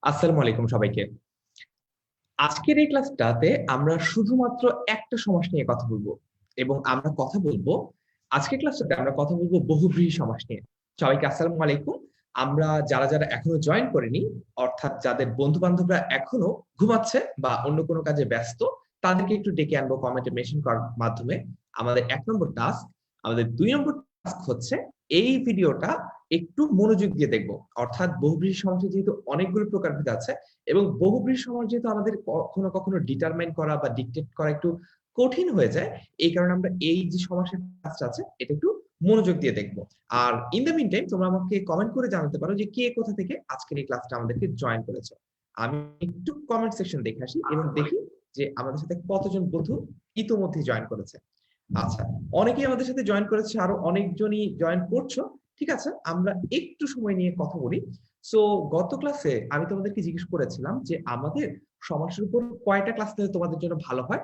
আসসালামু আলাইকুম সবাইকে। আজকের এই ক্লাসটাতে আমরা শুধুমাত্র একটা সমাস নিয়ে কথা বলবো এবং আমরা কথা বলবো আজকের ক্লাসটাতে আমরা কথা বলবো বহুব্রীহি সমাস নিয়ে। সবাইকে আসসালামু আলাইকুম। আমরা যারা এখনো জয়েন করেনি, অর্থাৎ যাদের বন্ধু-বান্ধবরা এখনো ঘুমাচ্ছে বা অন্য কোনো কাজে ব্যস্ত, তাদেরকে একটু ডেকে আনবো কমেন্টে মেনশন করার মাধ্যমে। আমাদের ১ নম্বর টাস্ক, আমাদের ২ নম্বর টাস্ক হচ্ছে এই ভিডিওটা একটু মনোযোগ দিয়ে দেখবো। অর্থাৎ বহুব্রীহি সমাসে যেহেতু অনেকগুলো প্রকারভেদ আছে এবং বহুব্রীহি সমাস যেহেতু আমাদের কখনো ডিটারমাইন করা বা ডিকটেট করা একটু কঠিন হয়ে যায়, এই কারণে আমরা এই যে সমাসের কাজটা আছে এটা একটু মনোযোগ দিয়ে দেখব। আর ইন দ্য মিন টাইম তোমরা আমাকে কমেন্ট করে জানাতে পারো যে কে কোথা থেকে আজকের এই ক্লাসটা আমাদেরকে জয়েন করেছো। আমি একটু কমেন্ট সেকশন দেখে আসি এবং দেখি যে আমাদের সাথে কতজন বন্ধু ইতোমধ্যে জয়েন করেছে। আচ্ছা, অনেকেই আমাদের সাথে জয়েন করেছে, আরো অনেকজনই জয়েন করছো। ঠিক আছে, আমরা একটু সময় নিয়ে কথা বলি। সো গত ক্লাসে আমি তোমাদেরকে জিজ্ঞেস করেছিলাম যে আমাদের সমাসের উপর কয়টা ক্লাস নিলে তোমাদের জন্য ভালো হয়।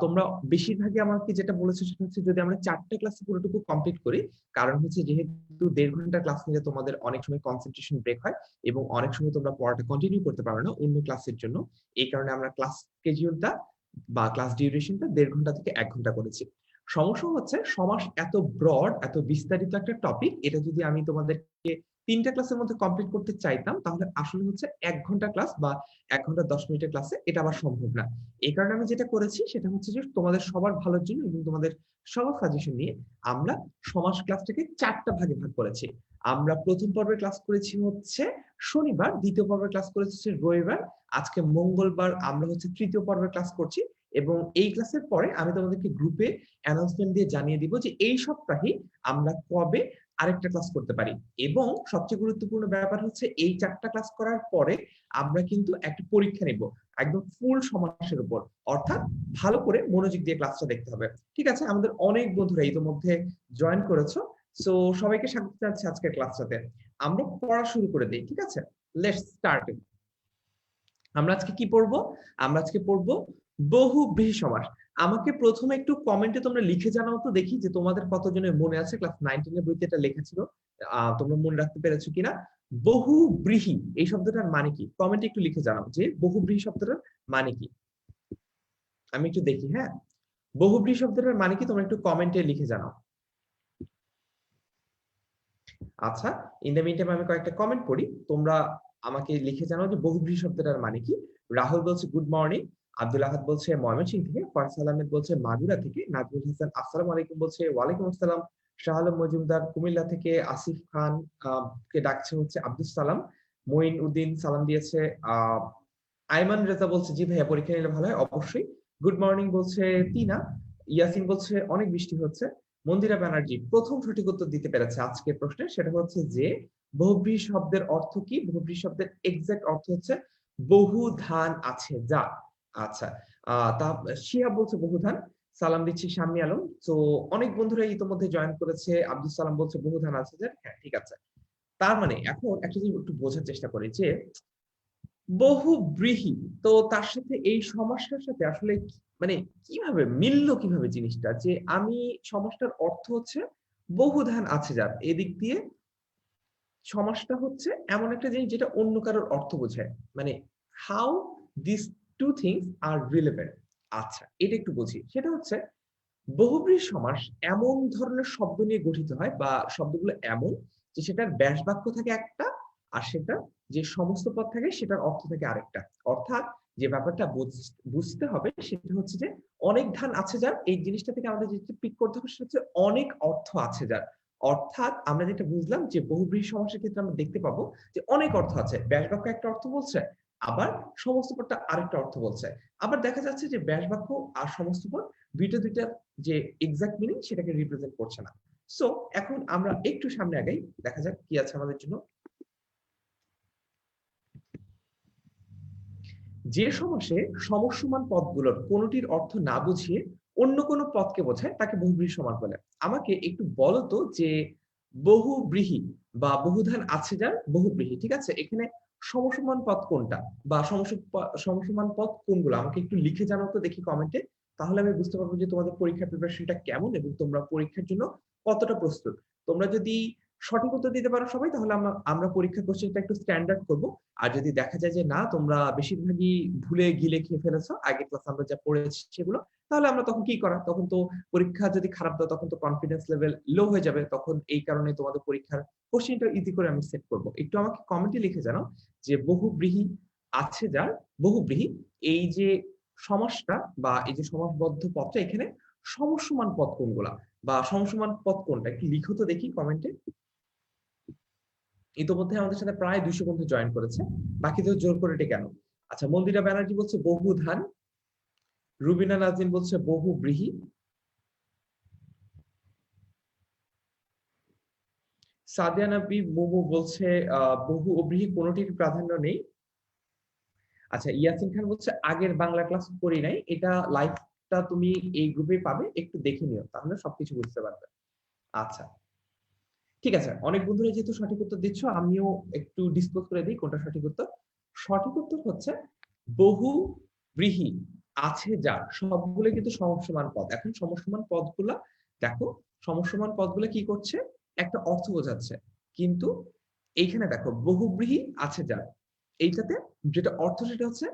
তোমরা বেশিরভাগই আমাকে যেটা বলেছো সেটা হচ্ছে যদি আমরা 4টা ক্লাসে পুরোটুকু কমপ্লিট করি। কারণ হচ্ছে যেহেতু 1.5 ঘন্টা ক্লাস নিলে তোমাদের অনেক সময় কনসেন্ট্রেশন ব্রেক হয় এবং অনেক সময় তোমরা পড়াটা কন্টিনিউ করতে পারো না অন্য ক্লাসের জন্য। এই কারণে আমরা ক্লাস স্কেডিউলটা বা ক্লাস ডিউরেশনটা 1.5 ঘন্টা থেকে 1 ঘন্টা করেছি। সমস্যা হচ্ছে সমাস এত ব্রড, এত বিস্তারিত একটা টপিক, এটা যদি আমি তোমাদেরকে 3টা ক্লাসের মধ্যে কমপ্লিট করতে চাইতাম তাহলে আসলে হচ্ছে 1 ঘন্টা ক্লাস বা 1 ঘন্টা 10 মিনিটের ক্লাসে এটা আবার সম্ভব না। এই কারণে আমি যেটা করেছি সেটা হচ্ছে যে তোমাদের সবার ভালোর জন্য এবং তোমাদের সবার সাজেশন নিয়ে আমরা সমাস ক্লাসটাকে 4টা ভাগে ভাগ করেছি। আমরা প্রথম পর্বের ক্লাস করেছি হচ্ছে শনিবার, দ্বিতীয় পর্বের ক্লাস করেছি হচ্ছে রবিবার, আজকে মঙ্গলবার আমরা হচ্ছে তৃতীয় পর্বের ক্লাস করছি। এবং এই ক্লাসের পরে আমি তোমাদেরকে গ্রুপে অ্যানাউন্সমেন্ট দিয়ে জানিয়ে দিব যে এই সপ্তাহে আমরা কবে আরেকটা ক্লাস করতে পারি। এবং সবচেয়ে গুরুত্বপূর্ণ ব্যাপার হচ্ছে এই 4টা ক্লাস করার পরে আমরা কিন্তু একটা পরীক্ষা নিব একদম ফুল সমাসের উপর, অর্থাৎ ভালো করে মনোযোগ দিয়ে ক্লাসটা দেখতে হবে। ঠিক আছে, আমাদের অনেক বন্ধুরা ইতিমধ্যে জয়েন করেছো। সো সবাইকে স্বাগত জানাচ্ছি আজকের ক্লাসটাতে। আমরা পড়া শুরু করে দিই, ঠিক আছে? Let's start. আমরা আজকে কি পড়বো? আমরা আজকে পড়বো বহুব্রীহি সমাস। আমাকে প্রথমে একটু কমেন্টে তোমরা লিখে জানাও তো দেখি যে তোমাদের কতজনের মনে আছে ক্লাস 9 এর বইতে এটা লেখা ছিল। তোমরা মনে রাখতে পেরেছো কিনা? বহুব্রীহি এই শব্দটার মানে কি? কমেন্টে একটু লিখে জানাও যে বহুব্রীহি শব্দটার মানে কি। আমি একটু দেখি, হ্যাঁ? বহুব্রীহি শব্দটার মানে কি তোমরা একটু কমেন্টে লিখে জানাও। আচ্ছা, ইন দ্য মিনটাইম আমি কয়েকটা কমেন্ট পড়ি, তোমরা আমাকে লিখে জানাও যে বহুব্রীহি শব্দটার মানে কি। রাহুল বলছে গুড মর্নিং, আব্দুল আহাদ বলছে ময়মনসিংহ থেকে, ফয়সাল আহমেদ বলছে মাগুরা থেকে, নাজমুল হাসান আসসালামু আলাইকুম বলছে ওয়ালাইকুম আসসালাম, শাহ আলম মজুমদার কুমিল্লা থেকে, আসিফ খান কে ডাকছে হচ্ছে আব্দুল সালাম, মঈন উদ্দিন সালাম দিয়েছে, আইমান রেজা বলছে জি ভাইয়া পরীক্ষা নিলে ভালো হয় অবশ্যই। গুড মর্নিং বলছে তিনা, ইয়াসিন বলছে অনেক বৃষ্টি হচ্ছে। মন্দিরা ব্যানার্জি প্রথম সঠিক উত্তর দিতে পেরেছে আজকের প্রশ্নে, সেটা হচ্ছে যে বহুব্রীহি শব্দের অর্থ কি? বহুব্রীহি শব্দের এক্সাক্ট অর্থ হচ্ছে বহু ধান আছে যা। আচ্ছা, তা শিয়া বলছে বহু ধান। সালাম দিচ্ছি শাম্মী আলম। তো অনেক বন্ধুরা ইতিমধ্যে জয়েন করেছে। আব্দুল সালাম বলছে বহু ধান আছে যা। হ্যাঁ, ঠিক আছে। তার মানে এখন একটা জিনিস একটু বোঝার চেষ্টা করি যে বহুব্রীহি, তো তার সাথে এই সমস্যার সাথে আসলে মানে কিভাবে মিললো, কিভাবে জিনিসটা যে আমি সমাসটার অর্থ হচ্ছে বহু ধান আছে যার, এদিক দিয়ে সমাসটা হচ্ছে এমন একটা জিনিস যেটা অন্য কারোর অর্থ বোঝায়। মানে how this two things are relevant. আচ্ছা, এটা একটু বুঝি। সেটা হচ্ছে বহুব্রীহি সমাস এমন ধরনের শব্দ নিয়ে গঠিত হয় বা শব্দগুলো এমন যে সেটার ব্যাস বাক্য থাকে একটা, আর সেটা যে সমস্ত পদ থাকে সেটার অর্থ থাকে আরেকটা। অর্থাৎ যে ব্যাপারটা বুঝতে হবে সেটা হচ্ছে যে অনেক ধান আছে যার, এই জিনিসটা থেকে আমাদের যেটা পিক করতে হবে সেটা হচ্ছে অনেক অর্থ আছে যার। অর্থাৎ আমরা যেটা বুঝলাম যে বহুব্রীহি সমাসের ক্ষেত্রে আমরা দেখতে পাবো যে অনেক অর্থ আছে, ব্যাস বাক্য একটা অর্থ বলছে, আবার সমস্ত পদটা আরেকটা অর্থ বলছে। আবার দেখা যাচ্ছে যে ব্যাস বাক্য আর সমস্ত পদ দুইটা দুইটা যে এক্সাক্ট মিনিং সেটাকে রিপ্রেজেন্ট করছে না। সো এখন আমরা একটু সামনে আগাই, দেখা যাক কি আছে আমাদের জন্য। যে সমাসে সমস্যমান পদগুলোর কোনটির অর্থ না বুঝিয়ে অন্য কোনো পদকে বোঝায় তাকে বহুব্রীহি সমাস বলে। আমাকে একটু বলো তো যে বহুব্রীহি বা বহুধান আছে যার বহুব্রীহি, ঠিক আছে, এখানে সমসমান পদ কোনটা বা সমসমান পদ কোনগুলো আমাকে একটু লিখে জানাও তো দেখি কমেন্টে। তাহলে আমি বুঝতে পারবো যে তোমাদের পরীক্ষার প্রিপারেশনটা কেমন এবং তোমরা পরীক্ষার জন্য কতটা প্রস্তুত। তোমরা যদি সঠিক উত্তর দিতে পারো সবাই, তাহলে আমরা পরীক্ষা কোশ্চেনটা একটু স্ট্যান্ডার্ড করব। আর যদি দেখা যায় যে না তোমরা বেশিরভাগই ভুলে গিলে খেয়ে ফেলেছো আগের ক্লাস আমরা যা পড়েছি সেগুলো, তাহলে আমরা তখন কি করা, তখন তো পরীক্ষা যদি খারাপ দাও তখন তো কনফিডেন্স লেভেল লো হয়ে যাবে, তখন এই কারণে তোমাদের পরীক্ষার কোশ্চেনটা ইজি করে আমি সেট করব। একটু আমাকে কমেন্টে লিখে জানাও যে বহুব্রীহি আছে যার, বহুব্রীহি এই যে সমাসটা বা এই যে সমাসবদ্ধ পদটা, এখানে সমসমান পদ কোনগুলা বা সমসমান পদ কোনটা একটু লিখো তো দেখি কমেন্টে। ইতোমধ্যে আমাদের সাথে প্রায় 200 বন্ধু জয়েন করেছে, বাকিদের জোর করে ডেকে কেন? আচ্ছা, মন্দিরা ব্যানার্জি বলছে বহুধান, রুবিনা নাজিম বলছে বহুব্রীহি, সাদিয়া নবী মোমো বলছে বহু ও ব্রীহি কোনোটির প্রাধান্য নেই। আচ্ছা, ইয়াসিন খান বলছে আগের বাংলা ক্লাস করি নাই, এটা লাইভটা তুমি এই গ্রুপে পাবে, একটু দেখে নিও তাহলে সবকিছু বুঝতে পারবে। আচ্ছা ঠিক আছে, অনেক বন্ধুরা যেহেতু সঠিক উত্তর দিচ্ছ আমিও একটু ডিসক্লোজ করে দিই কোনটা সঠিক উত্তর। সঠিক উত্তর হচ্ছে বহু ব্রীহি আছে যার, সবগুলো কিন্তু সমসমান পদ। এখন সমসমান পদগুলা দেখো, সমসমান পদগুলো কি করছে, একটা অর্থ বোঝাচ্ছে, কিন্তু এইখানে দেখো বহুব্রীহি আছে যার, এইটাতে যেটা অর্থ সেটা হচ্ছে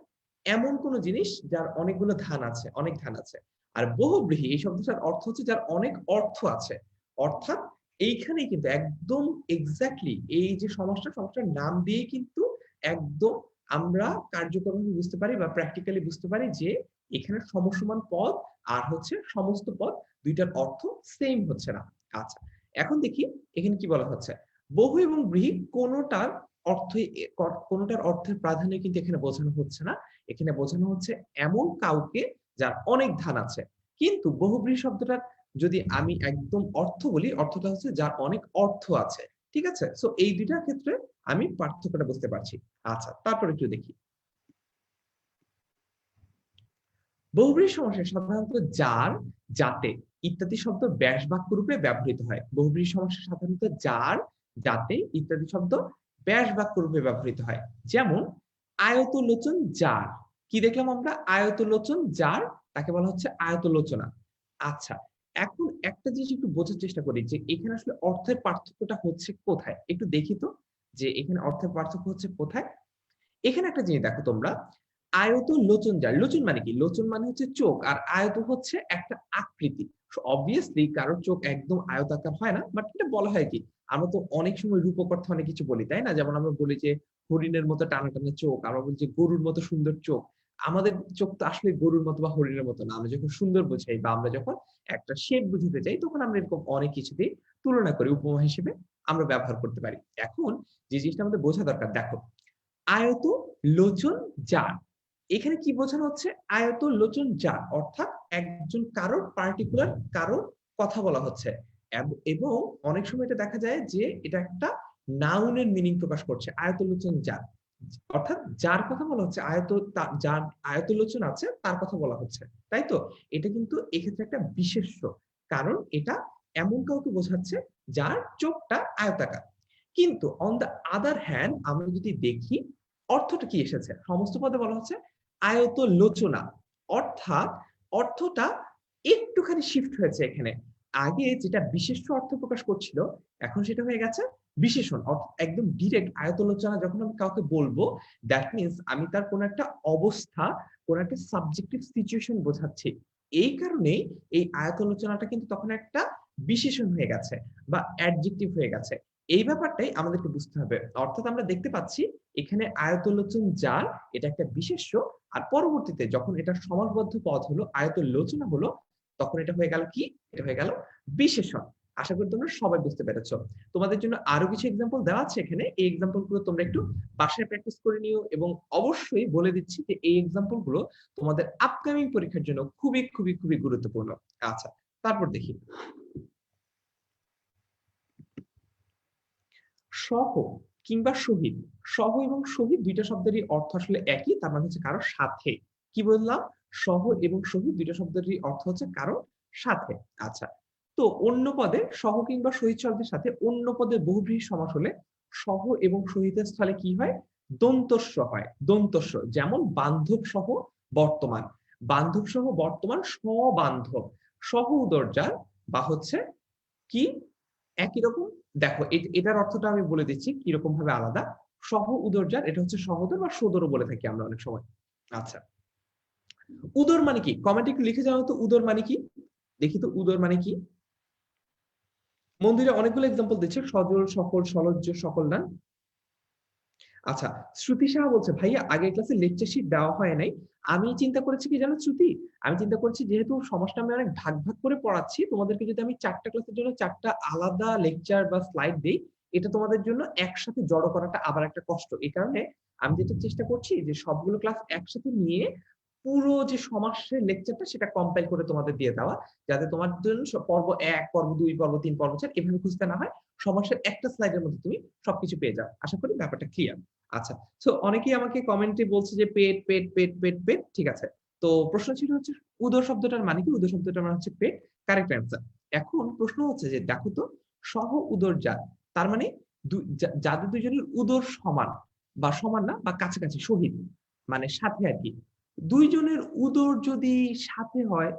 এমন কোন জিনিস যার অনেকগুলো ধান আছে, অনেক ধান আছে। আর বহুব্রীহি এই শব্দটার অর্থ হচ্ছে যার অনেক অর্থ আছে। অর্থাৎ এইখানে কিন্তু একদম এক্স্যাক্টলি এই যে সমস্যার নাম দিয়ে কিন্তু একদম আমরা কার্যকরভাবে বুঝতে পারি বা প্র্যাকটিক্যালি বুঝতে পারি যে এখানে সমসমান পদ আর হচ্ছে সমস্ত পদ দুইটার অর্থ সেম হচ্ছে না। আচ্ছা, এখন দেখি এখানে কি বলা হচ্ছে, বহু এবং ব্রীহি কোনোটার কোনোটার অর্থের প্রাধান্য কিন্তু এখানে বোঝানো হচ্ছে না, এখানে বোঝানো হচ্ছে এমন কাউকে যার অনেক ধান আছে। কিন্তু বহুব্রীহি শব্দটার যদি আমি একদম অর্থ বলি, অর্থটা হচ্ছে যার অনেক অর্থ আছে। ঠিক আছে, সো এই দুইটার ক্ষেত্রে আমি পার্থক্যটা বুঝতে পারছি। আচ্ছা, তারপর একটু দেখি, বহুব্রীহি সমাসে সাধারণত যার, যাতে ইত্যাদি শব্দ ব্যাস বাক্য রূপে ব্যবহৃত হয়। বহুব্রীহি সমাসে সাধারণত যার, যাতে ইত্যাদি শব্দ ব্যাস বাক্য রূপে ব্যবহৃত হয়। যেমন আয়তলোচন যার, কি দেখলাম আমরা, আয়তলোচন যার, তাকে বলা হচ্ছে আয়তলোচনা। আচ্ছা, এখন একটা জিনিস একটু বোঝার চেষ্টা করি যে এখানে আসলে অর্থের পার্থক্যটা হচ্ছে কোথায়, একটু দেখি তো যে এখানে অর্থের পার্থক্য হচ্ছে কোথায়। এখানে একটা জিনিস দেখো তোমরা, আয়ত লোচন যার, লোচন মানে কি, লোচন মানে হচ্ছে চোখ, আর আয়ত হচ্ছে একটা আকৃতি। অবভিয়াসলি কারোর চোখ একদম আয়তাকার হয় না, বাট এটা বলা হয় কি, আমরা তো অনেক সময় রূপক অর্থে অনেক কিছু বলি তাই না, যেমন আমরা বলি যে হরিণের মতো টানা টানা চোখ, আমরা বলি যে গরুর মতো সুন্দর চোখ। আমাদের চোখ তো আসলে গরুর মতো বা হরিণের মতো না, আমরা যখন সুন্দর বোঝাই বা আমরা যখন একটা শেপ বুঝতে চাই তখন আমরা এরকম অনেক কিছুতেই তুলনা করে উপমা হিসেবে আমরা ব্যবহার করতে পারি। এখন যে জিনিসটা আমাদের বোঝা দরকার, দেখো আয়ত লোচন যার, এখানে কি বোঝানো হচ্ছে, আয়ত লোচন যার অর্থাৎ একজন কারোর পার্টিকুলার কারোর কথা বলা হচ্ছে, এবং অনেক সময় এটা দেখা যায় যে এটা একটা নাউনের মিনিং প্রকাশ করছে, আয়ত লোচন যার, অর্থাৎ যার কথা বলা হচ্ছে, যার আয়ত লোচন আছে তার কথা বলা হচ্ছে, তাই তো। এটা কিন্তু এক্ষেত্রে একটা বিশেষ্য, কারণ এটা এমন কাউকে বোঝাচ্ছে যার চোখটা আয়তাকার। কিন্তু অন দ্য আদার হ্যান্ড আমরা যদি দেখি অর্থটা কি এসেছে, সমস্ত পদে বলা হচ্ছে আয়ত লোচনা, অর্থাৎ অর্থটা একটুখানি শিফট হয়েছে এখানে। আগে যেটা বিশেষ্য অর্থ প্রকাশ করছিল এখন সেটা হয়ে গেছে বিশেষণ, একদম ডিরেক্ট আয়তলোচনা যখন আমি কাউকে বলবো, দ্যাট মিনস আমি তার কোন একটা অবস্থা, কোন একটা সাবজেক্টিভ সিচুয়েশন বোঝাচ্ছি। এই কারণেই এই আয়তলোচনাটা কিন্তু তখন একটা বিশেষণ হয়ে গেছে বা অ্যাডজেক্টিভ হয়ে গেছে। এই ব্যাপারটাই আমাদেরকে বুঝতে হবে। অর্থাৎ আমরা দেখতে পাচ্ছি এখানে আয়তলোচন যার, এটা একটা বিশেষ্য, আর পরবর্তীতে যখন এটা সমাসবদ্ধ পদ হলো আয়তলোচনা হলো, তখন এটা হয়ে গেল কি, এটা হয়ে গেল বিশেষণ। আশা করি তোমরা সবাই বুঝতে পেরেছো। তোমাদের জন্য আরো কিছু এক্সাম্পল দেওয়া আছে এখানে, এই এক্সাম্পল গুলো তোমরা একটু বাসায় প্র্যাকটিস করে নিও, এবং অবশ্যই বলে দিচ্ছি যে এই এক্সাম্পল গুলো তোমাদের আপকামিং পরীক্ষার জন্য খুবই খুবই খুবই গুরুত্বপূর্ণ। আচ্ছা, তারপর দেখি, সহ কিংবা শহীদ, সহ এবং শহীদ দুইটা শব্দেরই অর্থ আসলে একই, তার মানে হচ্ছে কারো সাথে। কি বললাম, সহ এবং শহীদ দুইটা শব্দেরই অর্থ হচ্ছে কারো সাথে। আচ্ছা, তো অন্য পদে সহ কিংবা শহীদ শব্দের সাথে অন্য পদের বহুব্রীহি সমাস হলে সহ এবং শহীদের স্থলে কি হয়, দন্তস্ব হয়, দন্তস্ব। যেমন বান্ধব সহ বর্তমান, বান্ধব সহ বর্তমান, সবান্ধব, সহ উদরজার বা হচ্ছে কি একই রকম দেখো, এটার অর্থটা আমি বলে দিচ্ছি কিরকম ভাবে আলাদা। সহ উদরজাত এটা হচ্ছে সহোদর বা সদরও বলে থাকি আমরা অনেক সময়। আচ্ছা, উদর মানে কি? কমেন্টে একটু লিখে জানাও তো উদর মানে কি? দেখি তো উদর মানে কি? মন্দিরে অনেকগুলো এক্সাম্পল দিচ্ছে, সজল, সকল, সলজ্জ, সকল দান। আচ্ছা, শ্রুতি সাহা বলছে ভাইয়া আগের ক্লাসে লেকচার শিট দেওয়া হয় নাই। আমি চিন্তা করেছি কি জানো শ্রুতি? আমি চিন্তা করছি যেহেতু সমাজটা আমি অনেক ভাগ ভাগ করে পড়াচ্ছি, তোমাদেরকে যদি আমি ৪ টা ক্লাসের জন্য ৪ টা আলাদা লেকচার বা স্লাইড দেই, এটা তোমাদের জন্য একসাথে জড়ো করাটা আবার একটা কষ্ট। এই কারণে আমি যেটা চেষ্টা করছি যে সবগুলো ক্লাস একসাথে নিয়ে পুরো যে সমাসের লেকচারটা সেটা কম্পাইল করে তোমাদের দিয়ে দেওয়া। যাতে তোমাদের জন্য পর্ব ১, পর্ব ২, পর্ব ৩, পর্ব ৪ এভাবে খুঁজতে না হয়। সমাসের একটা স্লাইডের মধ্যে তুমি সবকিছু পেয়ে যাও। আশা করি ব্যাপারটা ক্লিয়ার। আচ্ছা। সো অনেকেই আমাকে কমেন্টে বলছে যে পেট, পেট, পেট, পেট, পেট। ঠিক আছে। তো প্রশ্ন ছিল হচ্ছে উদর শব্দটার মানে কি? উদর শব্দটার মানে হচ্ছে পেট। Correct answer. এখন প্রশ্ন হচ্ছে যে দেখো তো সহ উদরজাত। তার মানে যাদের দুইজনের উদর সমান বা সমান না বা কাছাকাছি সহিত মানে সাথে আরকি। ২ জনের উদর যদি সাথে হয়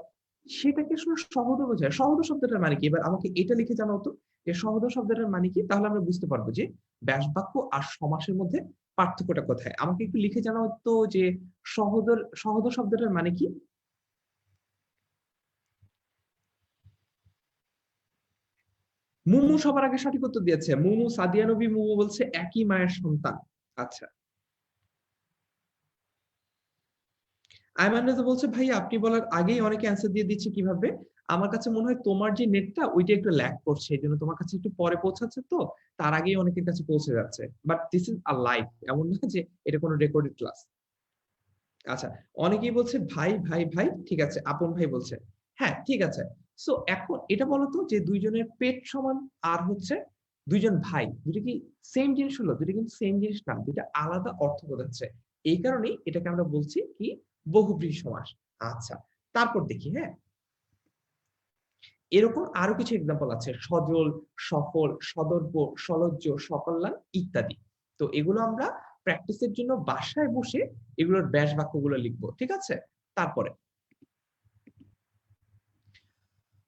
সেটাকে আসলে সহোদর বোঝায়। সহোদর শব্দটার মানে কি? এবার আমাকে এটা লিখে জানাও তো যে সহোদর শব্দটার মানে কি? তাহলে আমরা বুঝতে পারবো যে ব্যাসবাক্য আর সমাসের মধ্যে পার্থক্যটা কোথায়? আমাকে একটু লিখে জানাও তো যে সহোদর শব্দটার মানে কি? মুমু সবার আগে সঠিক উত্তর দিয়েছে। মুমু, সাদিয়া নবী মুমু বলছে একই মায়ের সন্তান। আচ্ছা। আয়মান রেজা বলছে ভাই আপনি বলার আগেই অনেকে অ্যান্সার দিয়ে দিচ্ছে কিভাবে? আমার কাছে মনে হয় তোমার যে নেটটা ওইটা একটু ল্যাগ করছে। এজন্য তোমার কাছে একটু পরে পৌঁছাচ্ছে তো তার আগেই অনেকের কাছে পৌঁছে যাচ্ছে। But this is a live. এমন না যে এটা কোনো রেকর্ডেড ক্লাস। আচ্ছা, অনেকেই বলছে ভাই, ভাই, ভাই। ঠিক আছে, আপন ভাই বলছে। হ্যাঁ, ঠিক আছে। সো এখন এটা বলো তো যে ২ জনের পেট সমান আর হচ্ছে ২ জন ভাই। ২ টা কি সেম জিনিস হলো? ২ টা কিন্তু সেম জিনিস না। ২ টা আলাদা অর্থ বোঝাচ্ছে। এই কারণেই এটাকে আমরা বলছি কি বহুব্রীহি সমাস। আচ্ছা, তারপর দেখি, হ্যাঁ? এরকম আরো কিছু এক্সাম্পল আছে। সজল, সফল, সদর্প, সলজ্জ, সকল্যাণ ইত্যাদি। তো এগুলো আমরা প্র্যাকটিসের জন্য বাসায় বসে এগুলোর ব্যাস বাক্যগুলো লিখবো। ঠিক আছে? তারপরে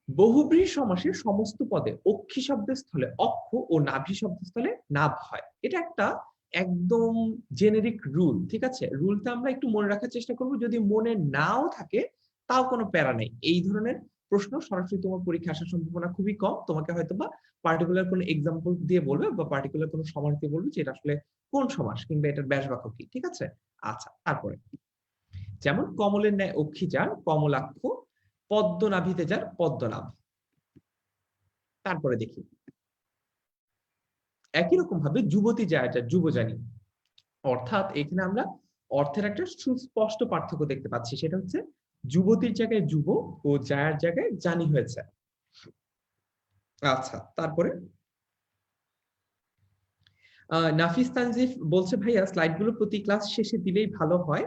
বহুব্রীহি সমাসের সমস্ত পদে অক্ষী শব্দের স্থলে অক্ষ ও নাভি শব্দের স্থলে নাভ হয়। এটা একটা একদম জেনেরিক রুল। ঠিক আছে? রুলটা আমরা একটু মনে রাখার চেষ্টা করব। যদি মনে নাও থাকে তাও কোনো প্যারা নেই। এই ধরনের প্রশ্ন সরাসরি তোমার পরীক্ষায় আসার সম্ভাবনা খুবই কম। তোমাকে হয়তোবা পার্টিকুলার কোনো এক্সাম্পল দিয়ে বলবে বা পার্টিকুলার কোনো সমাস দিয়ে বলবে যে এটা আসলে কোন সমাস কিংবা এটার ব্যাস বাক্য কি। ঠিক আছে? আচ্ছা, তারপরে যেমন কমলের ন্যায় অক্ষী যার কমলাক্ষ, পদ্মনাভিতে যার পদ্মনাভ। তারপরে দেখি একই রকম ভাবে যুবতী জায়গা যুবজানি, অর্থাৎ এখানে আমরা অর্থের একটা সুস্পষ্ট পার্থক্য দেখতে পাচ্ছি। সেটা হচ্ছে যুবতীর জায়গায় যুব ও জায়ার জায়গায় জানি হয়েছে। আচ্ছা, তারপরে নাফিস তানজিফ বলছে ভাইয়া স্লাইড গুলো প্রতি ক্লাস শেষে দিলেই ভালো হয়।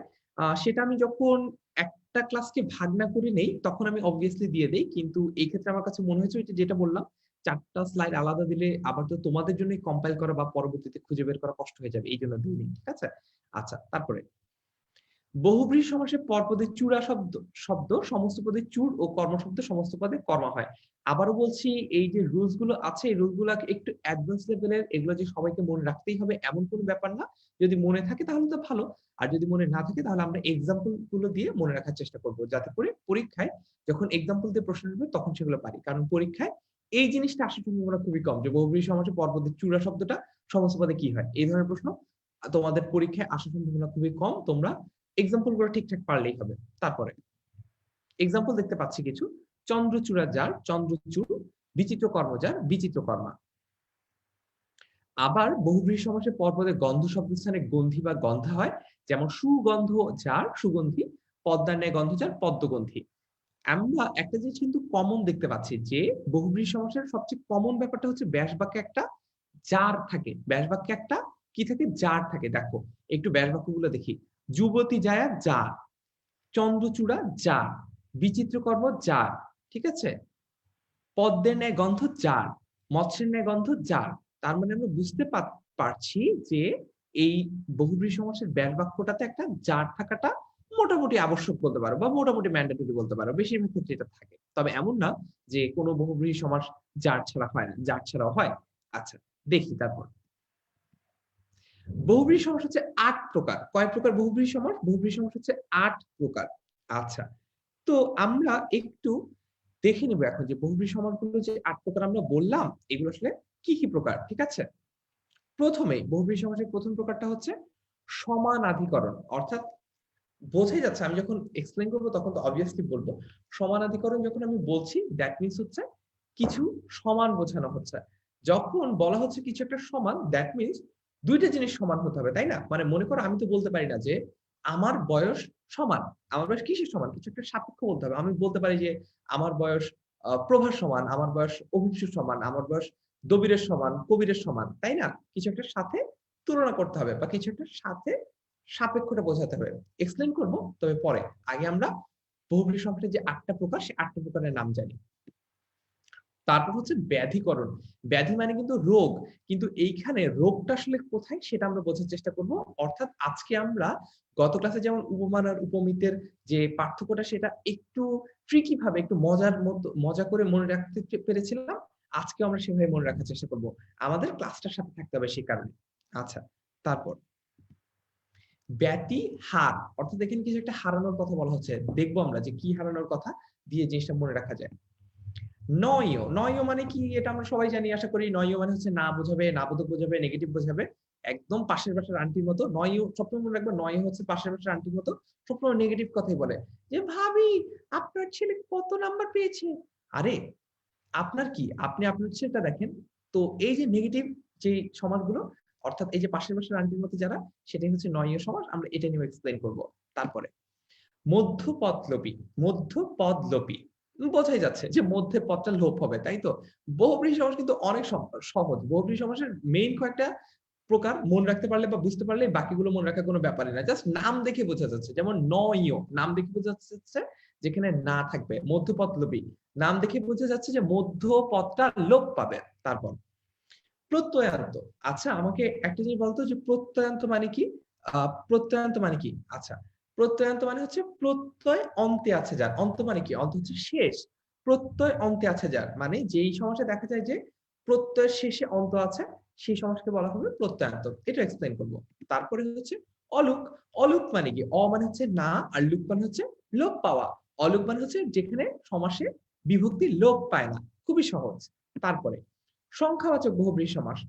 সেটা আমি যখন একটা ক্লাসকে ভাগ না করে নেই তখন আমি অবভিয়াসলি দিয়ে দেই। কিন্তু এই ক্ষেত্রে আমার কাছে মনে হয়েছে ওইটা যেটা বললাম ৪ টা স্লাইড আলাদা দিলে আবার তো তোমাদের জন্যই কম্পাইল করা বা পরবর্তীতে খুঁজে বের করা কষ্ট হয়ে যাবে। এইজন্য দিইনি। ঠিক আছে? আচ্ছা, তারপরে বহুব্রীহি সমাসে পরপদে চূড়া শব্দ সমস্ত পদে চূড় ও কর্ম শব্দ সমস্ত পদে কর্মা হয়। আবারও বলছি এই যে রুলস গুলো আছে এই রুলস গুলো একটু অ্যাডভান্স লেভেলের, এগুলো যে সবাইকে মনে রাখতেই হবে এমন কোনো ব্যাপার না। যদি মনে থাকে তাহলে তো ভালো। আর যদি মনে না থাকে তাহলে আমরা এক্সাম্পল গুলো দিয়ে মনে রাখার চেষ্টা করব। যাতে করে পরীক্ষায় যখন এক্সাম্পল দিয়ে প্রশ্ন আসবে তখন সেগুলো পারি। কারণ পরীক্ষায় এই জিনিসটা আসার সম্ভাবনা খুবই কম যে বহুব্রীহি সমাসে পরপদে চূড়া শব্দটা সমস্ত পদে কি হয়? এই ধরনের প্রশ্ন তোমাদের পরীক্ষায় আসার সম্ভাবনা খুবই কম। তোমরা এক্সাম্পল গুলো ঠিকঠাক পারলেই হবে। তারপরে এক্সাম্পল দেখতে পাচ্ছি কিছু। চন্দ্রচূড়া যার চন্দ্রচূড়, বিচিত্র কর্ম যার বিচিত্র কর্মা। আবার বহুব্রীহি সমাসে পরপদে গন্ধ শব্দস্থানে গন্ধি বা গন্ধা হয়। যেমন সুগন্ধ যার সুগন্ধি, পদ্মার ন্যায় গন্ধ যার পদ্মগন্ধি। আমরা একটা জিনিস কিন্তু কমন দেখতে পাচ্ছি যে বহুব্রীহি সমাসের সবচেয়ে কমন ব্যাপারটা হচ্ছে ব্যাস বাক্যে একটা যার থাকে। ব্যাস বাক্যে একটা কি থাকে? যার থাকে। দেখো একটু ব্যাস বাক্যগুলো দেখি। যুবতী জায়া যার, চন্দ্রচূড়া যার, বিচিত্রকর্ম যার। ঠিক আছে? পদ্মের ন্যায় গন্ধ যার, মৎস্যের ন্যায় গন্ধ যার। তার মানে আমরা বুঝতে পারছি যে এই বহুব্রীহি সমাসের ব্যাস বাক্যটাতে একটা যার থাকাটা মোটামুটি আবশ্যক বলতে পারো বা মোটামুটি ম্যান্ডেটরি বলতে পারো, বেশিরভাগ ক্ষেত্রে এটা থাকে। তবে এমন না যে কোনো বহুব্রীহি সমাস যার ছাড়া হয় না, যার ছাড়াও হয়। আচ্ছা, দেখি তারপর। বহুব্রীহি সমাস হচ্ছে ৮ প্রকার। কয় প্রকার বহুব্রীহি সমাস? বহুব্রীহি সমাস হচ্ছে ৮ প্রকার। আচ্ছা। তো আমরা একটু দেখে নিব এখন যে বহুব্রীহি সমাসগুলো যে ৮ প্রকার আমরা বললাম, এগুলো আসলে কি, কি প্রকার? ঠিক আছে? প্রথমেই বহুব্রীহি সমাসের ১ম প্রকারটা হচ্ছে সমানাধিকরণ। অর্থাৎ বোঝাই যাচ্ছে, আমি যখন এক্সপ্লেইন করব তখন তো অবভিয়াসলি বলব। সমানাধিকরণ যখন আমি বলছি দ্যাট মিনস হচ্ছে কিছু সমান বোঝানো হচ্ছে। যখন বলা হচ্ছে কিছু একটা সমান দ্যাট মিনস ২ টা জিনিস সমান হতে হবে, তাই না? মানে মনে করো আমি তো বলতে পারি না যে আমার বয়স সমান। আমার বয়স কিসের সমান? কিছু একটা সাপেক্ষ বলতে হবে। আমি বলতে পারি যে আমার বয়স প্রভার সমান, আমার বয়স অভিমন্যুর সমান, আমার বয়স দবিরের সমান, কবিরের সমান, তাই না? কিছু একটার সাথে তুলনা করতে হবে বা কিছু একটার সাথে সাপেক্ষটা বোঝাতে হবে। এক্সপ্লেইন করব তবে পরে। আগে আমরা বহুব্রীহি সংখ্যার যে ৮ টা প্রকার, সেই ৮ টা প্রকারের নাম জানি। তারপর হচ্ছে ব্যাধিকরণ। ব্যাধি মানে কিন্তু রোগ। কিন্তু এইখানে রোগটা আসলে কোথায় সেটা আমরা বোঝার চেষ্টা করব। অর্থাৎ আজকে আমরা গত ক্লাসে যেমন উপমান আর উপমিতের যে পার্থক্যটা সেটা একটু ট্রিকি ভাবে একটু মজার মতো মজা করে মনে রাখতে পেরেছিলাম। আজকেও আমরা সেভাবে মনে রাখার চেষ্টা করব। আমাদের ক্লাসটার সাথে থাকতে হবে সেই কারণে। আচ্ছা, তারপর ব্যতি হার, অর্থাৎ এখানে কিছু একটা হারানোর কথা বলা হচ্ছে। দেখবো আমরা যে কি হারানোর কথা দিয়ে জিনিসটা মনে রাখা যায়। নয়, নয় মানে কি এটা আমরা সবাই জানি আশা করি। নয় মানে হচ্ছে না বোঝাবে, না বোধক বোঝাবে, নেগেটিভ বোঝাবে। একদম পাশের বাসার আন্টির মতো। নয় সবসময় মনে রাখবে, নয় হচ্ছে পাশের বাসার আন্টির মতো। সবসময় নেগেটিভ কথাই বলে। যে ভাবি আপনার ছেলে কত নাম্বার পেয়েছে? আরে আপনার কি? আপনি আপনার ছেলেটা দেখেন। তো এই যে নেগেটিভ যে সমাসগুলো, অর্থাৎ এই যে পাশের বাসার আন্টির মতো যারা, সেটাই হচ্ছে নয়ীয় সমাস। আমরা এটা নিয়ে এক্সপ্লেইন করব। তারপরে মধ্যপদলোপী। মধ্যপদলোপী বোঝাই যাচ্ছে যে মধ্যে পদটা লোপ হবে, তাই তো? বহুব্রীহি সমাস কিন্তু অনেক সহজ। বহুব্রীহি সমাসের মেইন কয়েকটা প্রকার মনে রাখতে পারলে বা বুঝতে পারলে বাকিগুলো মনে রাখার কোনো ব্যাপারই না। জাস্ট নাম দেখে বোঝা যাচ্ছে। যেমন নইও, নাম দেখে বোঝা যাচ্ছে যেখানে না থাকবে। মধ্যপদলোপী, নাম দেখে বোঝা যাচ্ছে যে মধ্য পদটা লোপ পাবে। তারপর প্রত্যয়ান্ত। আচ্ছা, আমাকে একটা জিনিস বলতো যে প্রত্যয়ান্ত মানে কি? প্রত্যয়ান্ত মানে কি? আচ্ছা, প্রত্যয়ান্ত মানে হচ্ছে প্রত্যয় অন্তে আছে যার। অন্ত মানে কি? অন্ত হচ্ছে শেষ। প্রত্যয় অন্তে আছে যার। মানে যেই সমাসে দেখা যায় যে প্রত্যয়ের শেষে অন্ত আছে, সেই সমাসকে বলা হবে প্রত্যয়ান্ত। এটা এক্সপ্লেইন করব। তারপরে হচ্ছে অলুক। অলুক মানে কি? মানে হচ্ছে না, আর লুক মানে হচ্ছে লোপ পাওয়া। অলুক মানে হচ্ছে যেখানে সমাসে বিভক্তি লোপ পায় না। খুবই সহজ। তারপরে সংখ্যাবাচক বহুব্রীহি সমাস।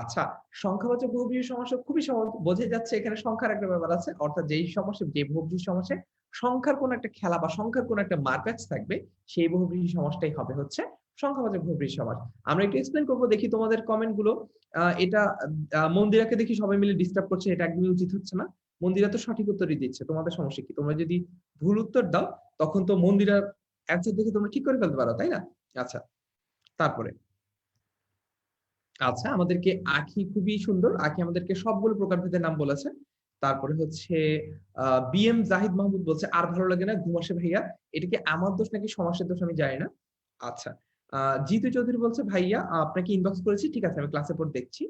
আচ্ছা, সংখ্যাবাচক বহুব্রীহি সমাসও খুবই সহজ। বোঝা যাচ্ছে এখানে সংখ্যার একটা ব্যাপার আছে। অর্থাৎ যেই সমাসে, যে বহুব্রীহি সমাসে সংখ্যার কোন একটা খেলা বা সংখ্যার কোন একটা মারপ্যাচ থাকবে, সেই বহুব্রীহি সমাসটাই হবে হচ্ছে সংখ্যাবাচক বহুব্রীহি সমাস। আমরা একটু এক্সপ্লেইন করব, দেখি তোমাদের কমেন্ট গুলো। এটা মন্দিরাকে দেখি সবাই মিলে ডিস্টার্ব করছে, এটা একদমই উচিত হচ্ছে না। মন্দিরা তো সঠিক উত্তরই দিচ্ছে, তোমাদের সমস্যা কি? তোমরা যদি ভুল উত্তর দাও তখন তো মন্দিরার অ্যান্সার দেখে তোমরা ঠিক করে ফেলতে পারো, তাই না? আচ্ছা, তারপরে আচ্ছা, আমাদেরকে আঁখি খুবই সুন্দর। আঁখি আমাদেরকে সবগুলো প্রকারভেদের নাম বলেছে। তারপরে হচ্ছে বিএম জাহিদ মাহমুদ বলছে আর ভালো লাগে না, ঘুম আসে ভাইয়া। এটা কি আমার দোষ নাকি সমাজের দোষ আমি জানি না। আচ্ছা, জিতু চৌধুরী বলছে ভাইয়া আপনাকে ইনবক্স করেছি, ঠিক আছে আমি ক্লাসের পর দেখছি।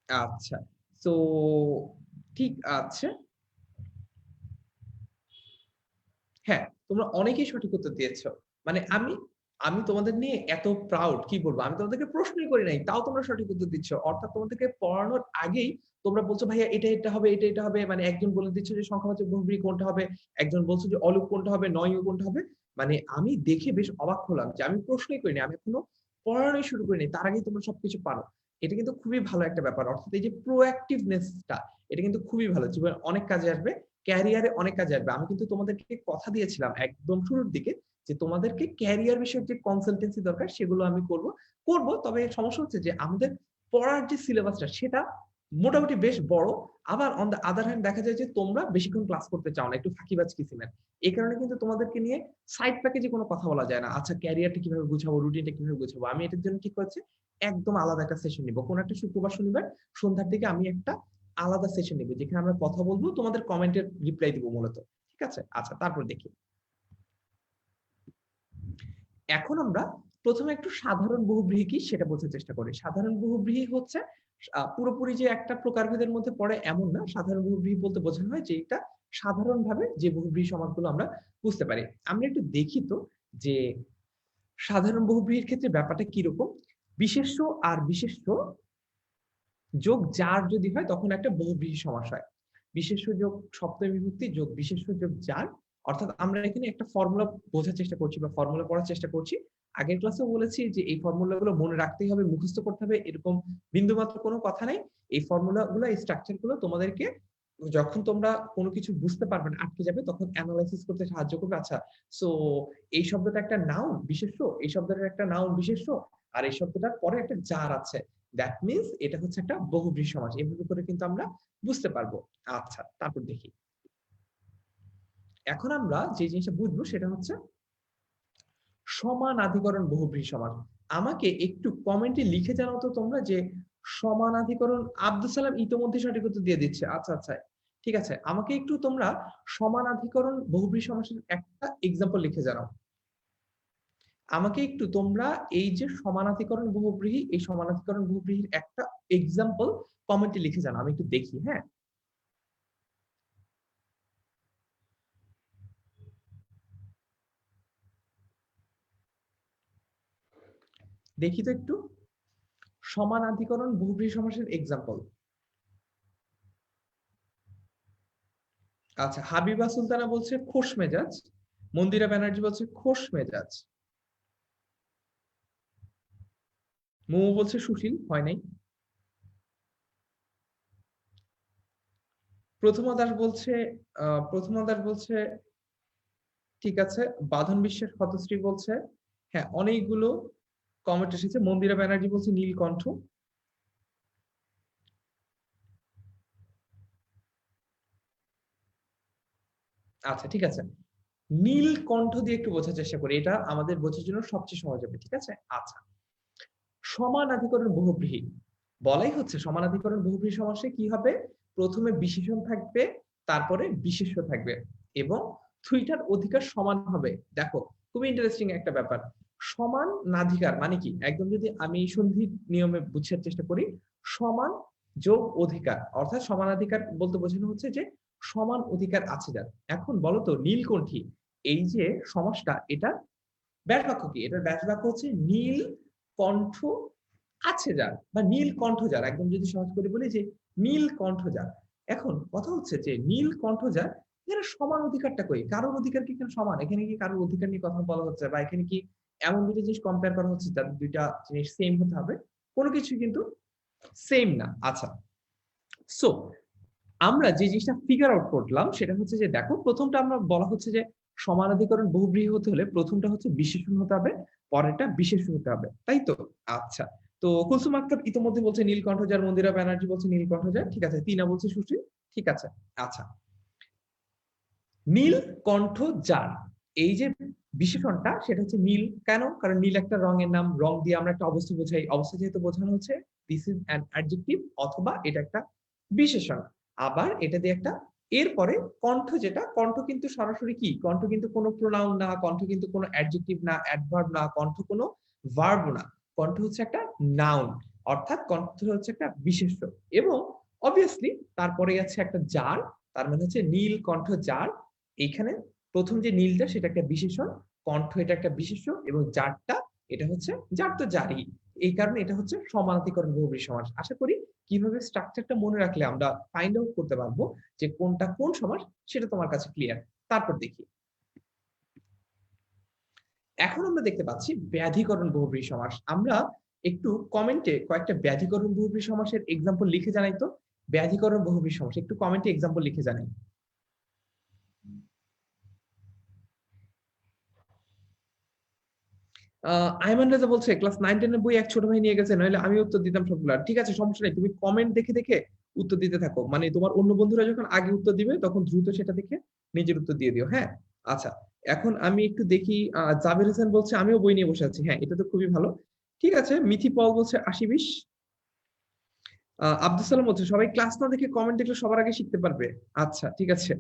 আচ্ছা, তো ঠিক আছে। হ্যাঁ, তোমরা অনেকেই সঠিক উত্তর দিয়েছো। মানে আমি আমি তোমাদের নিয়ে এত প্রাউড, কি বলবো? আমি তোমাদেরকে প্রশ্নই করি নাই। তাও তোমরা সঠিক উত্তর দিচ্ছ। অর্থাৎ তোমাদেরকে পড়ানোর আগেই তোমরা বলছো ভাইয়া এটা, এটা হবে, এটা, এটা হবে। মানে একজন বলে দিচ্ছে যে সংখ্যাবাচক বহুব্রীহি কোনটা হবে, একজন বলছে যে অলুক কোনটা হবে, নয়ও কোনটা হবে। মানে আমি দেখে বেশ অবাক হলাম যে আমি প্রশ্নই করিনি। আমি এখনো পড়ানোই শুরু করিনি। তার আগেই তোমরা সবকিছু পারো। এটা কিন্তু খুবই ভালো একটা ব্যাপার। অর্থাৎ এই যে প্রোঅ্যাক্টিভনেসটা, এটা কিন্তু খুবই ভালো। জীবনে অনেক কাজে আসবে। ক্যারিয়ারে অনেক কাজে আসবে। আমি কিন্তু তোমাদেরকে কথা দিয়েছিলাম একদম শুরুর দিকে যে তোমাদেরকে ক্যারিয়ার বিষয়ক যে কনসালটেন্সি দরকার সেগুলো আমি করব। করব, তবে সমস্যা হচ্ছে যে আমাদের পড়ার যে সিলেবাসটা সেটা মোটামুটি বেশ বড়। আবার অন দ্য আদার হ্যান্ড দেখা যায় যে তোমরা বেশিক্ষণ ক্লাস করতে চাও না, একটু ফাঁকিবাজ কিসিমের। এই কারণে কিন্তু তোমাদেরকে নিয়ে সাইড প্যাকেজে কোনো কথা বলা যায় না। আচ্ছা, ক্যারিয়ারটা কিভাবে গুছাবো, রুটিনটা কিভাবে গুছাবো, আমি এটার জন্য ঠিক করেছি একদম আলাদা একটা সেশন নিব। কোন একটা শুক্রবার শনিবার সন্ধ্যার দিকে আমি একটা আলাদা সেশন নিব যেখানে আমরা কথা বলবো, তোমাদের কমেন্টের রিপ্লাই দিব মূলত। ঠিক আছে? আচ্ছা, তারপর দেখি। এখন আমরা প্রথমে একটু সাধারণ বহুব্রীহি কি সেটা বোঝার চেষ্টা করি। সাধারণ বহুব্রীহি হচ্ছে পুরোপুরি যে একটা প্রকারভেদের মধ্যে পড়ে এমন না। সাধারণ বহুব্রীহি বলতে বোঝানো হয় যে এটা সাধারণভাবে যে বহুব্রীহি সমাসগুলো আমরা বুঝতে পারি। আমরা একটু দেখি তো যে সাধারণ বহুব্রীহির ক্ষেত্রে ব্যাপারটা কিরকম। বিশেষ্য আর বিশেষ্য যোগ যার যদি হয় তখন একটা বহুব্রীহি সমাস হয়। বিশেষ্য যোগ সপ্তমী বিভক্তি যোগ বিশেষ্য যোগ যার, অর্থাৎ আমরা এখানে একটা ফর্মুলা বোঝার চেষ্টা করছি বা ফর্মুলা পড়ার চেষ্টা করছি। আগের ক্লাসেও বলেছি যে এই ফর্মুলাগুলো মনে রাখতেই হবে, মুখস্থ করতে হবে, এরকম বিন্দুমাত্র কোনো কথা নাই। এই ফর্মুলাগুলো, এই স্ট্রাকচারগুলো তোমাদেরকে যখন তোমরা কোনো কিছু বুঝতে পারবে না, আটকে যাবে, তখন অ্যানালাইসিস করতে সাহায্য করবে। আচ্ছা, সো এই শব্দটা একটা নাউন বিশেষ্য, এই শব্দটার একটা নাউন বিশেষ্য, আর এই শব্দটার পরে একটা যার আছে, দ্যাট মিন্স এটা হচ্ছে একটা বহুব্রীহি সমাস। এভাবে করে কিন্তু আমরা বুঝতে পারবো। আচ্ছা, তারপর দেখি এখন আমরা যে জিনিসটা বুঝবো সেটা হচ্ছে সমানাধিকরণ বহুব্রীহি সমাস। আমাকে একটু কমেন্টে লিখে জানাও তো তোমরা যে সমানাধিকরণ, আব্দুল সালাম ইতোমধ্যে সঠিক উত্তর দিয়ে দিচ্ছে। আচ্ছা আচ্ছা, ঠিক আছে, আমাকে একটু তোমরা সমানাধিকরণ বহুব্রীহি সমাসের একটা এক্সাম্পল লিখে জানাও। আমাকে একটু তোমরা এই যে সমানাধিকরণ বহুব্রীহি, এই সমানাধিকরণ বহুব্রীহির একটা এক্সাম্পল কমেন্টে লিখে জানাও, আমি একটু দেখি। হ্যাঁ, দেখি তো একটু সমানাধিকরণ বহুব্রীহি সমাসের এক্সাম্পল। আচ্ছা, হাবিবা সুলতানা বলছে খোশ মেজাজ, মন্দিরা ব্যানার্জি বলছে খোশ মেজাজ, মোমো বলছে সুশীল, হয় নাই। প্রথমা দাস বলছে ঠিক আছে। বাঁধন বিশ্বের হতশ্রী বলছে হ্যাঁ, অনেকগুলো কমেন্ট এসেছে। মন্দিরা ব্যানার্জি বলছে নীলকণ্ঠ। আচ্ছা ঠিক আছে, নীলকণ্ঠ দিয়ে একটু বোঝার চেষ্টা করি, এটা আমাদের বোঝার জন্য সবচেয়ে সহজ হবে। ঠিক আছে, আচ্ছা, সমানাধিকরণ বহুব্রীহি বলাই হচ্ছে সমানাধিকরণ বহুব্রীহি সমাসে কি হবে, প্রথমে বিশেষণ থাকবে, তারপরে বিশেষ্য থাকবে এবং দুইটার অধিকার সমান হবে। দেখো, খুবই ইন্টারেস্টিং একটা ব্যাপার। সমান নাধিকার মানে কি, একদম যদি আমি সন্ধি নিয়মে বুঝার চেষ্টা করি, সমান যোগ অধিকার, অর্থাৎ সমানাধিকার বলতে বোঝানো হচ্ছে যে সমান অধিকার আছে যার। এখন বলো তো নীলকণ্ঠী, এই যে সমাসটা, এটা ব্যাস বাক্য কি? এটার ব্যাস বাক্য হচ্ছে নীল কণ্ঠ আছে যার, বা নীল কণ্ঠ যার, একদম যদি সহজ করে বলি যে নীল কণ্ঠ যার। এখন কথা হচ্ছে যে নীল কণ্ঠ যার, এখানে সমান অধিকারটা কই? কারোর অধিকার কি এখানে সমান? এখানে কি কারোর অধিকার নিয়ে কথা বলা হচ্ছে, বা এখানে কি এমন দুটো জিনিস কম্পেয়ার করা হচ্ছে যাদের দুইটা জিনিস সেম হতে হবে? কোনো কিছু কিন্তু সেম না। আচ্ছা, সো আমরা যে জিনিসটা ফিগার আউট করলাম সেটা হচ্ছে যে দেখো, প্রথমটা আমরা বলা হচ্ছে যে সমানাধিকরণ বহুব্রীহি হতে হলে প্রথমটা হচ্ছে বিশেষণ হতে হবে, পরেরটা বিশেষ্য হতে হবে, তাই তো? আচ্ছা, তো কুলসুম আক্তার ইতিমধ্যে বলছে নীলকণ্ঠ যার, মন্দিরা ব্যানার্জি বলছে নীলকণ্ঠ যার, ঠিক আছে, তিনা বলছে সুশীল, ঠিক আছে। আচ্ছা, নীলকণ্ঠ যার, এই যে বিশেষণটা সেটা হচ্ছে নীল। কেন? কারণ নীল একটা রঙের নাম, রং দিয়ে আমরা একটা অবস্থা বোঝাই, অবস্থা যেহেতু বোঝানো হচ্ছে, দিস ইজ অ্যান অ্যাডজেক্টিভ অথবা এটা একটা বিশেষণ। আবার এটা দিয়ে একটা, এরপরে কণ্ঠ, যেটা কণ্ঠ কিন্তু সরাসরি কি, কণ্ঠ কিন্তু কোনো প্রোনাউন না, কণ্ঠ কিন্তু কোনো অ্যাডজেক্টিভ না, অ্যাডভার্ব না, কণ্ঠ কোনো ভার্ব না, কণ্ঠ হচ্ছে একটা নাউন, অর্থাৎ কণ্ঠ হচ্ছে একটা বিশেষ্য। এবং অবভিয়াসলি তারপরে আছে একটা যার, তার মানে হচ্ছে নীল কণ্ঠ যার। এইখানে প্রথম যে নীলটা সেটা একটা বিশেষণ, কণ্ঠ এটা একটা বিশেষ্য, এবং যারটা এটা হচ্ছে যার তো জারি। এই কারণে এটা হচ্ছে সমানাধিকরণ বহুব্রীহি সমাস। আশা করি কিভাবে স্ট্রাকচারটা মনে রাখলে আমরা ফাইন্ড আউট করতে পারবো যে কোনটা কোন সমাস, সেটা তোমার কাছে ক্লিয়ার। তারপর দেখি, এখন আমরা দেখতে পাচ্ছি ব্যাধিকরণ বহুব্রীহি সমাস। আমরা একটু কমেন্টে কয়েকটা ব্যাধিকরণ বহুব্রীহি সমাসের এক্সাম্পল লিখে জানাই তো। ব্যাধিকরণ বহুব্রীহি সমাস একটু কমেন্টে এক্সাম্পল লিখে জানাই। আইমান রাজা বলছে ক্লাস 9-10 এর বই এক ছোট ভাই নিয়ে গেছে, নইলে আমি উত্তর দিতাম সবগুলা। ঠিক আছে, সমস্যা নেই, তুমি কমেন্ট দেখে দেখে উত্তর দিতে থাকো, মানে তোমার অন্য বন্ধুরা যখন আগে উত্তর দিবে তখন দ্রুত সেটা দেখে নিজের উত্তর দিয়ে দিও। হ্যাঁ, আচ্ছা, এখন আমি একটু দেখি। জাবির হোসেন বলছে আমিও বই নিয়ে বসে আছি। হ্যাঁ, এটা তো খুবই ভালো। ঠিক আছে, মিথি পল বলছে 80-20। আব্দুল সালাম বলছে সবাই ক্লাস না দেখে কমেন্ট দেখলে সবার আগে শিখতে পারবে। আচ্ছা ঠিক আছে,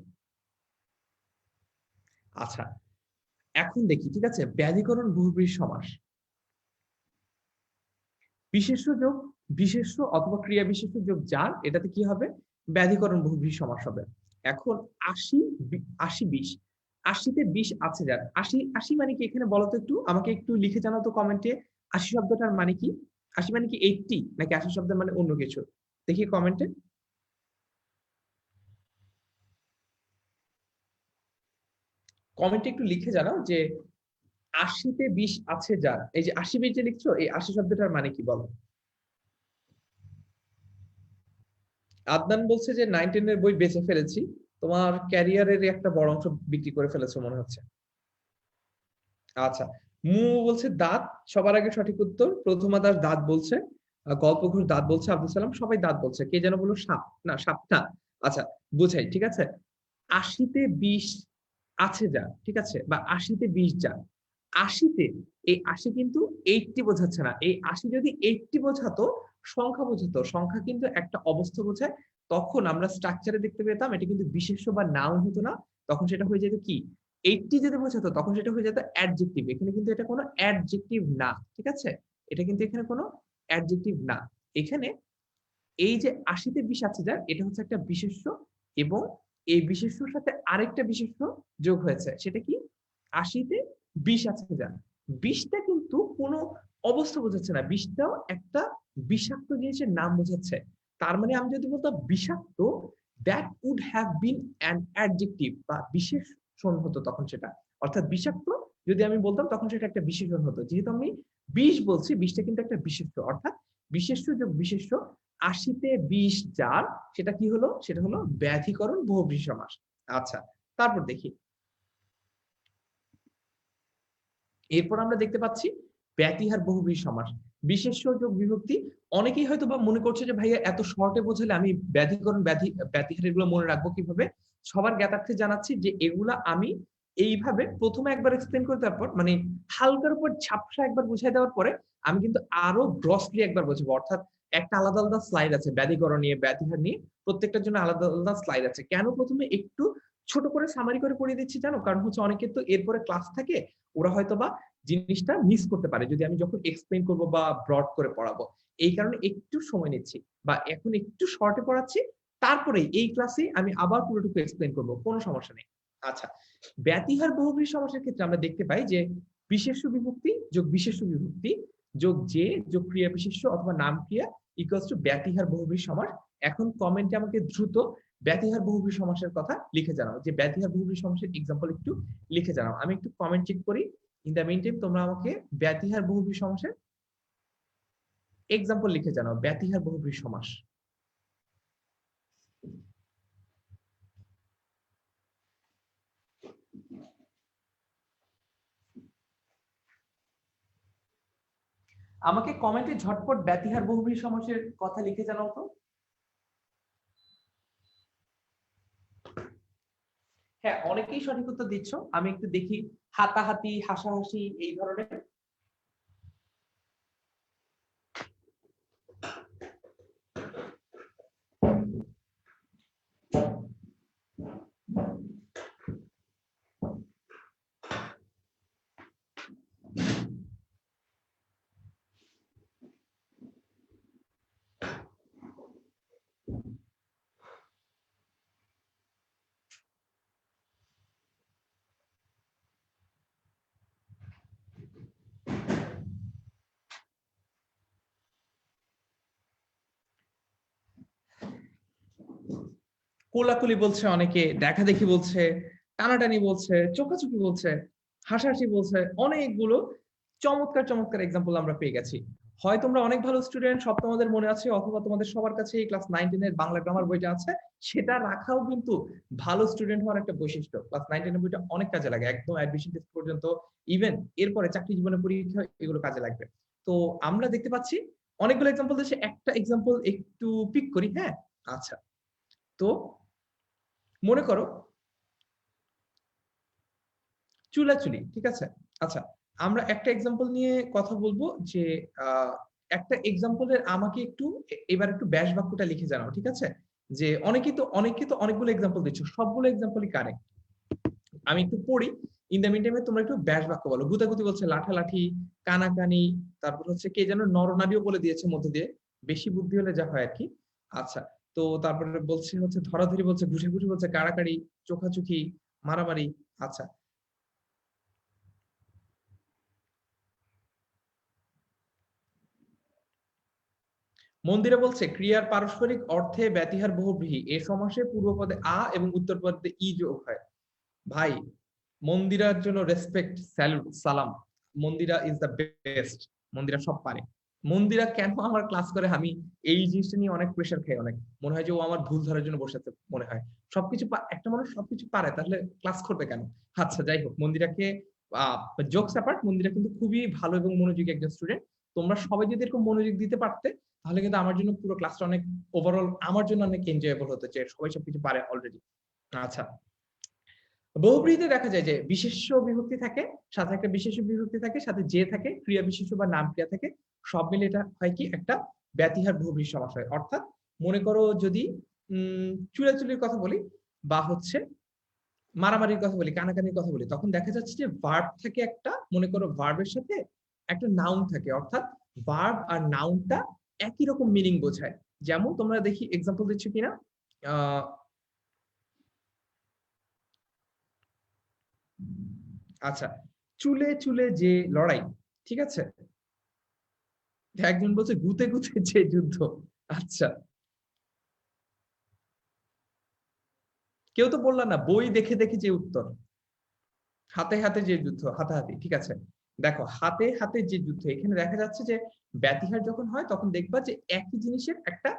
আচ্ছা, এখন দেখি। ঠিক আছে, ব্যাধিকরণ বহুব্রীহি সমাস, বিশেষ্য যোগ বিশেষ্য অথবা ক্রিয়া বিশেষ্য যোগ যার, এটাতে কি হবে? ব্যাধিকরণ বহুব্রীহি সমাস হবে। এখন ৮০ ২০, ৮০তে ২০ আছে যার, ৮০ মানে কি এখানে বলো তো, একটু আমাকে একটু লিখে জানাও তো কমেন্টে। ৮০ শব্দটার মানে কি? ৮০ মানে কি ৮০, নাকি ৮০ শব্দের মানে অন্য কিছু? দেখি কমেন্টে। কমেন্টে একটু লিখে জানাও যে ৮০তে ২০ আছে যার, এই যে ৮০ যে লিখছো, এই ৮০ শব্দটার মানে কি বলো? আদনান বলছে যে 9-10 এর বই বেচে ফেলেছি। তোমার ক্যারিয়ারের একটা বড় অংশ বিক্রি করে ফেলেছো মনে হচ্ছে। আচ্ছা, বলছে দাঁত, সবার আগে সঠিক উত্তর। প্রথমা দাস দাঁত বলছে, গল্প ঘোষ দাঁত বলছে, আব্দুল সালাম সবাই দাঁত বলছে। কে যেন বললো সাপ, না সাপ না। আচ্ছা, বুঝাই, ঠিক আছে। ৮০তে ২০ আছে যা, ঠিক আছে, বা ৮০তে ২০ যা। ৮০তে এই ৮০ কিন্তু ৮০ বোঝাচ্ছে না। এই ৮০ যদি ৮০ বোঝাতো, সংখ্যা বোঝাতো, সংখ্যা কিন্তু একটা অবস্থা বোঝায়, তখন আমরা স্ট্রাকচারে দেখতে পেতাম এটা কিন্তু বিশেষ্য বা নাউন হতো না, তখন সেটা হয়ে যেত কি? ৮০ যদি বোঝাতো তখন সেটা হয়ে যেত অ্যাডজেক্টিভ। এখানে কিন্তু এটা কোনো অ্যাডজেক্টিভ না, ঠিক আছে? এটা কিন্তু এখানে কোনো অ্যাডজেক্টিভ না। এখানে এই যে ৮০তে ২০ আছে যার, এটা হচ্ছে একটা বিশেষ্য, এবং এই বিশেষ্যর সাথে আরেকটা বিশেষ্য যোগ হয়েছে। সেটা কি? ৮০তে ২০ আছে যার। ২০টা কিন্তু কোনো অবস্থা বোঝাচ্ছে না। ২০টাও একটা বিষাক্ত জিনিসের নাম বোঝাচ্ছে। তার মানে আমি যদি বলতাম বিষাক্ত, that would have been an adjective বা বিশেষণ হতো তখন সেটা। অর্থাৎ বিষাক্ত যদি আমি বলতাম তখন সেটা একটা বিশেষণ হতো। যেহেতু আমি ২০ বলছি, ২০টা কিন্তু একটা বিশেষ্য, অর্থাৎ বিশেষ্য যোগ বিশেষ্য। ৮০তে ২০ যার, সেটা কি হলো? সেটা হলো ব্যাধিকরণ বহুব্রীহি সমাস। আচ্ছা, তারপর দেখি। এরপর আমরা দেখতে পাচ্ছি ব্যতিহার বহুব্রীহি সমাস। বিশেষ্য যোগ বিভক্তি। অনেকেই হয়তো বা মনে করছে যে ভাইয়া এত শর্টে বোঝালে আমি ব্যাধিকরণ ব্যতিহার এগুলো মনে রাখবো কিভাবে? সবার জ্ঞাতার্থে জানাচ্ছি যে এগুলা আমি এইভাবে প্রথমে একবার এক্সপ্লেইন করে, তারপর মানে হালকার উপর ঝাপসা একবার বুঝাই দেওয়ার পরে আমি কিন্তু আরো গ্রসলি একবার বোঝাবো। অর্থাৎ একটা আলাদা আলাদা স্লাইড আছে ব্যধিকরণ নিয়ে, ব্যতিহার নিয়ে, প্রত্যেকটার জন্য আলাদা আলাদা স্লাইড আছে। কেন প্রথমে একটু ছোট করে সামারি করে পড়িয়ে দিচ্ছি জানো? কারণ হচ্ছে অনেকের তো এরপরে ক্লাস থাকে, ওরা হয়তোবা জিনিসটা মিস করতে পারে যদি আমি যখন এক্সপ্লেইন করব বা ব্রড করে পড়াবো। এই কারণে একটু সময় নিচ্ছি, বা এখন একটু শর্টে পড়াচ্ছি, তারপরে এই ক্লাসে আমি আবার পুরোটুকু এক্সপ্লেইন করব, কোনো সমস্যা নেই। আচ্ছা, ব্যতিহার বহুব্রীহি সমাসের ক্ষেত্রে আমরা দেখতে পাই যে বিশেষ্য বিভক্তি যোগ বিশেষ্য বিভক্তি যোগ যে যোগ ক্রিয়া বিশেষ্য অথবা নাম ক্রিয়া ইকুয়ালস টু ব্যতিহার বহুব্রীহি সমাস। এখন কমেন্টে আমাকে দ্রুত ব্যতিহার বহুব্রীহি সমাসের কথা লিখে জানাও, যে ব্যতিহার বহুব্রীহি সমাসের এক্সাম্পল একটু লিখে জানাও। আমি একটু কমেন্ট চেক করি। ইন দ্য মিন টাইম তোমরা আমাকে ব্যতিহার বহুব্রীহি সমাসের এক্সাম্পল লিখে জানাও। ব্যতিহার বহুব্রীহি সমাস। আমাকে কমেন্টে ঝটপট ব্যতিহার বহুব্রীহি সমাসের কথা লিখে জানাও তো। হ্যাঁ, অনেকেই সঠিক উত্তর দিচ্ছ, আমি একটু দেখি। হাতাহাতি, হাসাহাসি, এই ধরনের। কোলাকুলি বলছে অনেকে, দেখা দেখি বলছে, টানাটানি বলছে, চোখাচোখি বলছে, হাসাহাসি বলছে, অনেকগুলো চমৎকার চমৎকার এক্সাম্পল আমরা পেয়ে গেছি। হয় তোমরা অনেক ভালো স্টুডেন্ট, সব তোমাদের মনে আছে, অথবা তোমাদের সবার কাছে এই ক্লাস 9-10 এর বাংলা গ্রামার বইটা আছে, সেটা রাখাও কিন্তু ভালো স্টুডেন্ট হওয়ার একটা বৈশিষ্ট্য। ক্লাস 9-10 এর বইটা অনেক কাজে লাগে, একদম অ্যাডমিশন টেস্ট পর্যন্ত, ইভেন এরপরে চাকরি জীবনে পরীক্ষা, এগুলো কাজে লাগবে। তো আমরা দেখতে পাচ্ছি অনেকগুলো এক্সাম্পল দেশে, একটা এক্সাম্পল একটু পিক করি। হ্যাঁ, আচ্ছা, তো মনে করো চুলাচুলি, ঠিক আছে। আচ্ছা, আমরা একটা এক্সাম্পল নিয়ে কথা বলবো, যে একটা এক্সাম্পলের আমাকে একটু এবার একটু ব্যাস বাক্যটা লিখে জানাও, ঠিক আছে। যে অনেকে তো অনেকগুলো এক্সাম্পল দিচ্ছ, সবগুলো এক্সাম্পলই কারেক্ট। আমি একটু পড়ি, ইন দ্য মিন টাইমে তোমরা একটু ব্যাস বাক্য বলো। গুতাগুতি বলছে লাঠালাঠি, কানাকানি, তারপর হচ্ছে কে যেন নরনারীও বলে দিয়েছে মধ্যে দিয়ে, বেশি বুদ্ধি হলে যা হয় আর কি। আচ্ছা, তো তারপরে বলছে হচ্ছে ধরাধরি বলছে, ঘুষাঘুষি বলছে, কাড়াকাড়ি, চোখাচোখি, মারামারি। আচ্ছা, মন্দিরে বলছে ক্রিয়ার পারস্পরিক অর্থে ব্যতিহার বহুব্রীহি, এ সমাসে পূর্বপদে আ এবং উত্তর পদে ই যোগ হয়। ভাই, মন্দিরার জন্য রেসপেক্ট, স্যালুট, সালাম। মন্দিরা ইজ দ্য বেস্ট। মন্দিরা সব পারে। মন্দিরা কেন আমার ক্লাস করে, আমি এই জিনিসটা নিয়ে অনেক প্রেশার খাই। অনেক মনে হয় যে ও আমার ভুল ধরার জন্য বসে আছে মনে হয়। সবকিছু একটা মানুষ সবকিছু পারে, তাহলে ক্লাস করবে কেন? আচ্ছা, যাই হোক, মন্দিরাকে জোকস অ্যাপার্ট, মন্দিরা কিন্তু খুবই ভালো এবং মনোযোগী একজন স্টুডেন্ট। তোমরা সবাই যদি এরকম মনোযোগ দিতে পারতে, তাহলে কিন্তু আমার জন্য পুরো ক্লাসটা অনেক ওভারঅল আমার জন্য অনেক এনজয়েবল হতো, যে সবাই সবকিছু পারে অলরেডি। আচ্ছা, বহুব্রীহিতে দেখা যায় যে বিশেষ্য বিভক্তি থাকে, সাথে একটা বিশেষ্য বিভক্তি থাকে, সাথে যে থাকে, ক্রিয়া বিশেষ্য বা নাম ক্রিয়া থাকে, সব মিলে এটা হয় কি একটা ব্যতিহার বহুব্রীহি সমাস হয়। অর্থাৎ মনে করো যদি চুলাচুলির কথা বলি, বা হচ্ছে মারামারির কথা বলি, কানাকানির কথা বলি, তখন দেখা যাচ্ছে যে ভার্ব থাকে একটা, মনে করো ভার্বের সাথে একটা নাউন থাকে, অর্থাৎ ভার্ব আর নাউনটা একই রকম মিনিং বোঝায়। যেমন তোমরা দেখি এক্সাম্পল দিচ্ছ কিনা, আহ আচ্ছা, চুলে চুলে যে লড়াই, ঠিক আছে, একজন বলছে গুতে গুতে যে যুদ্ধ। আচ্ছা, কেউ তো বললা না বই দেখে দেখে যে উত্তর, হাতে হাতে যে যুদ্ধ, হাতাহাতি, ঠিক আছে। দেখো, হাতে হাতে যে যুদ্ধ, এখানে দেখা যাচ্ছে যে ব্যতিহার যখন হয় তখন দেখবা যে একই জিনিসের একটা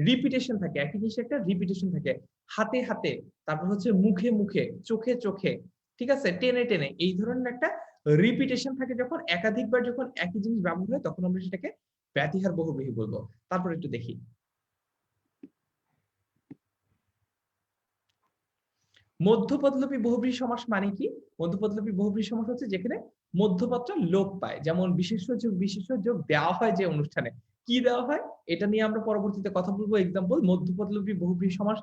রিপিটেশন থাকে, একই জিনিসের একটা রিপিটেশন থাকে। হাতে হাতে, তারপর হচ্ছে মুখে মুখে, চোখে চোখে, ঠিক আছে, টেনে টেনে, এই ধরনের একটা রিপিটেশন থাকে। যখন একাধিকবার যখন একই জিনিস ব্যবহার হয়, তখন আমরা সেটাকে ব্যতিহার বহুব্রীহি বলবো। তারপর একটু দেখি, মধ্যপদলোপী বহুব্রীহি সমাস মানে কি? মধ্যপদলোপী বহুব্রীহি সমাস হচ্ছে যেখানে মধ্যপদটা লোপ পায়। যেমন বিশেষ্য যোগ বিশেষ্য যোগ দেওয়া হয় যে অনুষ্ঠানে, কি দেওয়া হয় এটা নিয়ে আমরা পরবর্তীতে কথা বলবো। এক্সাম্পল মধ্যপদলোপী বহুব্রীহি সমাস,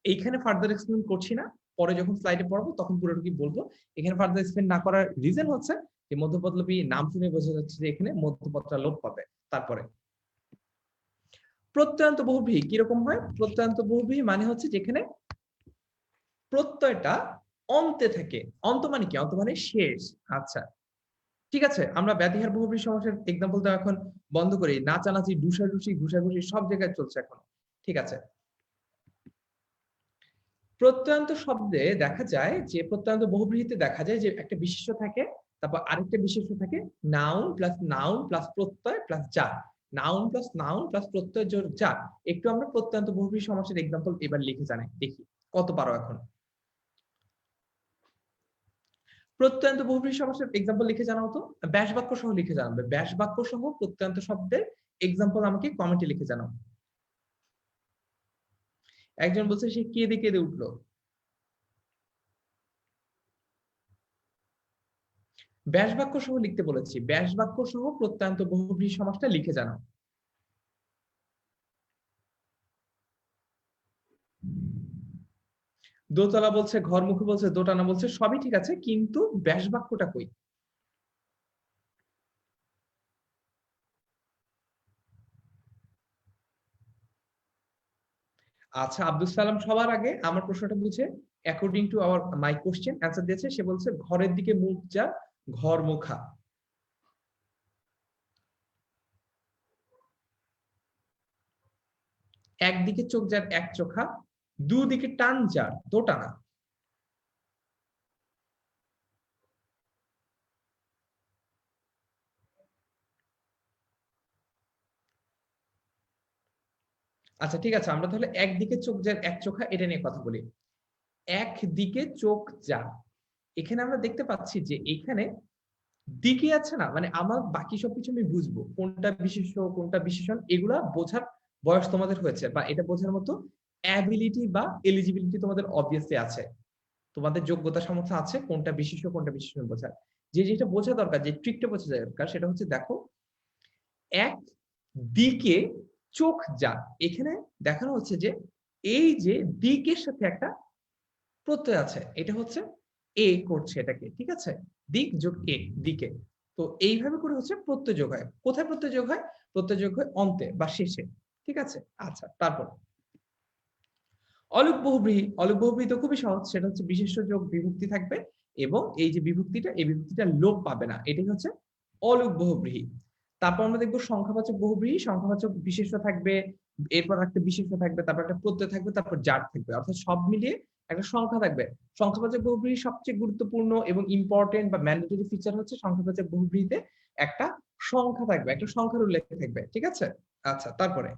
এইখানে ফার্দার এক্সপ্লেন করছি না, পরে যখন স্লাইডে পড়বো তখন পুরোটুকু বলবো। এখানে ফার্দার এক্সপ্লেন না করার রিজন হচ্ছে যে মধ্যপদলোপী নাম শুনে বোঝা যাচ্ছে যে এখানে মধ্যপদটা লোপ পাবে। তারপরে প্রত্যয়ান্ত বহুব্রীহি কিরকম হয়? প্রত্যয়ান্ত বহুব্রীহি মানে হচ্ছে যেখানে প্রত্যয়টা অন্তে থাকে। অন্ত মানে কি? অন্ত মানে শেষ। আচ্ছা, ঠিক আছে, আমরা ব্যতিহার বহুব্রীহি সমাসের এক্সাম্পল তো এখন বন্ধ করি। নাচানাচি, ডুসাডুসি, ঘুষাঘুষি সব জায়গায় চলছে এখন। ঠিক আছে, প্রত্যয়ান্ত শব্দে দেখা যায় যে প্রত্যয়ান্ত বহুব্রীহিতে দেখা যায় যে একটা বিশেষ্য থাকে, তারপর আরেকটা বিশেষ্য থাকে, নাউন প্লাস প্রত্যয় প্লাস যা। নাউন প্লাস নাউন প্লাস প্রত্যয় যোগ যা। একটু আমরা প্রত্যয়ান্ত বহুব্রীহি সমাসের এক্সাম্পল এবার লিখে জানাই, দেখি কত পারো এখন। প্রত্যয়ান্ত বহুব্রীহি সমাসের এক্সাম্পল লিখে জানাও তো। ব্যাস বাক্য সহ লিখে জানাবে। ব্যাস বাক্য সহ প্রত্যয়ান্ত শব্দের এক্সাম্পল আমাকে কমেন্টে লিখে জানাও। একজন বলছে সে কেঁদে কেঁদে উঠলো। ব্যাস বাক্য সহ লিখতে বলেছি। ব্যাস বাক্য সহ প্রত্যয়ান্ত বহুব্রীহি সমাসটা লিখে জানাও। দোতলা বলছে, ঘরমুখী বলছে, দোটানা বলছে, সবই ঠিক আছে, কিন্তু ব্যাস বাক্যটা কই? আচ্ছা, আব্দুল সালাম সবার আগে আমার প্রশ্নটা বুঝে according to our my question answer দিয়েছে। সে বলছে ঘরের দিকে মুখ যা, ঘর মুখা। একদিকে চোখ যার এক চোখা, দুদিকে টান যার দোটানা। আচ্ছা, ঠিক আছে, আমরা তাহলে একদিকে চোখ যার এক চোখা এটা নিয়ে কথা বলি। একদিকে চোখ যার, এখানে আমরা দেখতে পাচ্ছি যে এখানে দিকে আছে না, মানে আমার বাকি সবকিছু আমি বুঝবো কোনটা বিশেষ্য কোনটা বিশেষণ, এগুলা বোঝার বয়স তোমাদের হয়েছে, বা এটা বোঝার মতো অ্যাবিলিটি বা এলিজিবিলিটি তোমাদের অবভিয়াসলি আছে। তোমাদের যোগ্যতা সামর্থ্য আছে কোনটা বিশেষ্য কোনটা বিশেষণ বোঝার। যে যেটা বোঝা দরকার, যে ট্রিকটা বোঝা দরকার, সেটা হচ্ছে দেখো, এক দিকে চোখ যা, এখানে দেখানো হচ্ছে যে এই যে দিকের সাথে একটা প্রত্যয় আছে, এটা হচ্ছে এ করছে এটাকে, ঠিক আছে? দিক যোগ এ, দিকে। তো এইভাবে করে হচ্ছে প্রত্যয় যোগ হয়। কোথায় প্রত্যয় যোগ হয়? প্রত্যয় যোগ হয় অন্তে বা শেষে। ঠিক আছে? আচ্ছা, তারপর অলুক বহুব্রীহি। অলুক বহুব্রীহি তো খুবই সহজ। সেটা হচ্ছে বিশেষ্য যোগ বিভক্তি থাকবে এবং এই যে বিভক্তিটা, এই বিভক্তিটা লোপ পাবে না। এটাই হচ্ছে অলুক বহুব্রীহি। তারপর আমরা দেখব সংখ্যাবাচক বহুব্রীহি। সংখ্যাবাচক বিশেষ্য থাকবে, এরপর একটা বিশেষ্য থাকবে, তারপর একটা প্রত্যয় থাকবে, তারপর জার থাকবে। অর্থাৎ সব মিলিয়ে একটা সংখ্যা থাকবে। সংখ্যাবাচক বহুব্রীহির সবচেয়ে গুরুত্বপূর্ণ এবং ইম্পোর্টেন্ট বা ম্যান্ডেটরি ফিচার হচ্ছে সংখ্যাবাচক বহুব্রীহিতে একটা সংখ্যা থাকবে, একটা সংখ্যার উল্লেখ থাকবে। ঠিক আছে? আচ্ছা, তারপরে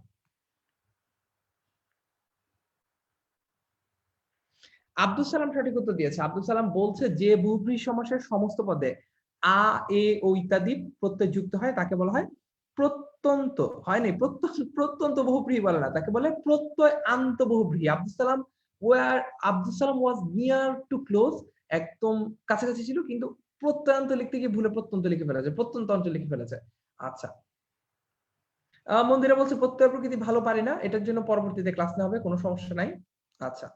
আব্দুল সালাম সঠিক উত্তর দিয়েছে। আব্দুল সালাম বলছে যে বহুব্রীহি সমাসের সমস্ত পদে আ, এ ও ইত্যাদি প্রত্যয় যুক্ত হয় তাকে বলা হয় প্রত্যন্ত। হয়নি, প্রত্যন্ত বহুব্রীহি বলে না, তাকে বলে প্রত্যয় আন্ত বহুব্রীহি। আব্দুল সালাম ওয়াজ নিয়ার টু ক্লোজ, একদম কাছাকাছি ছিল, কিন্তু প্রত্যয়ান্ত লিখতে গিয়ে ভুলে প্রত্যন্ত লিখে ফেলেছে, প্রত্যন্ত অঞ্চল লিখে ফেলেছে। আচ্ছা, মন্দিরা বলছে প্রত্যয় প্রকৃতি ভালো পারি না, এটার জন্য পরবর্তীতে ক্লাস নেওয়া হবে, কোনো সমস্যা নাই। আচ্ছা,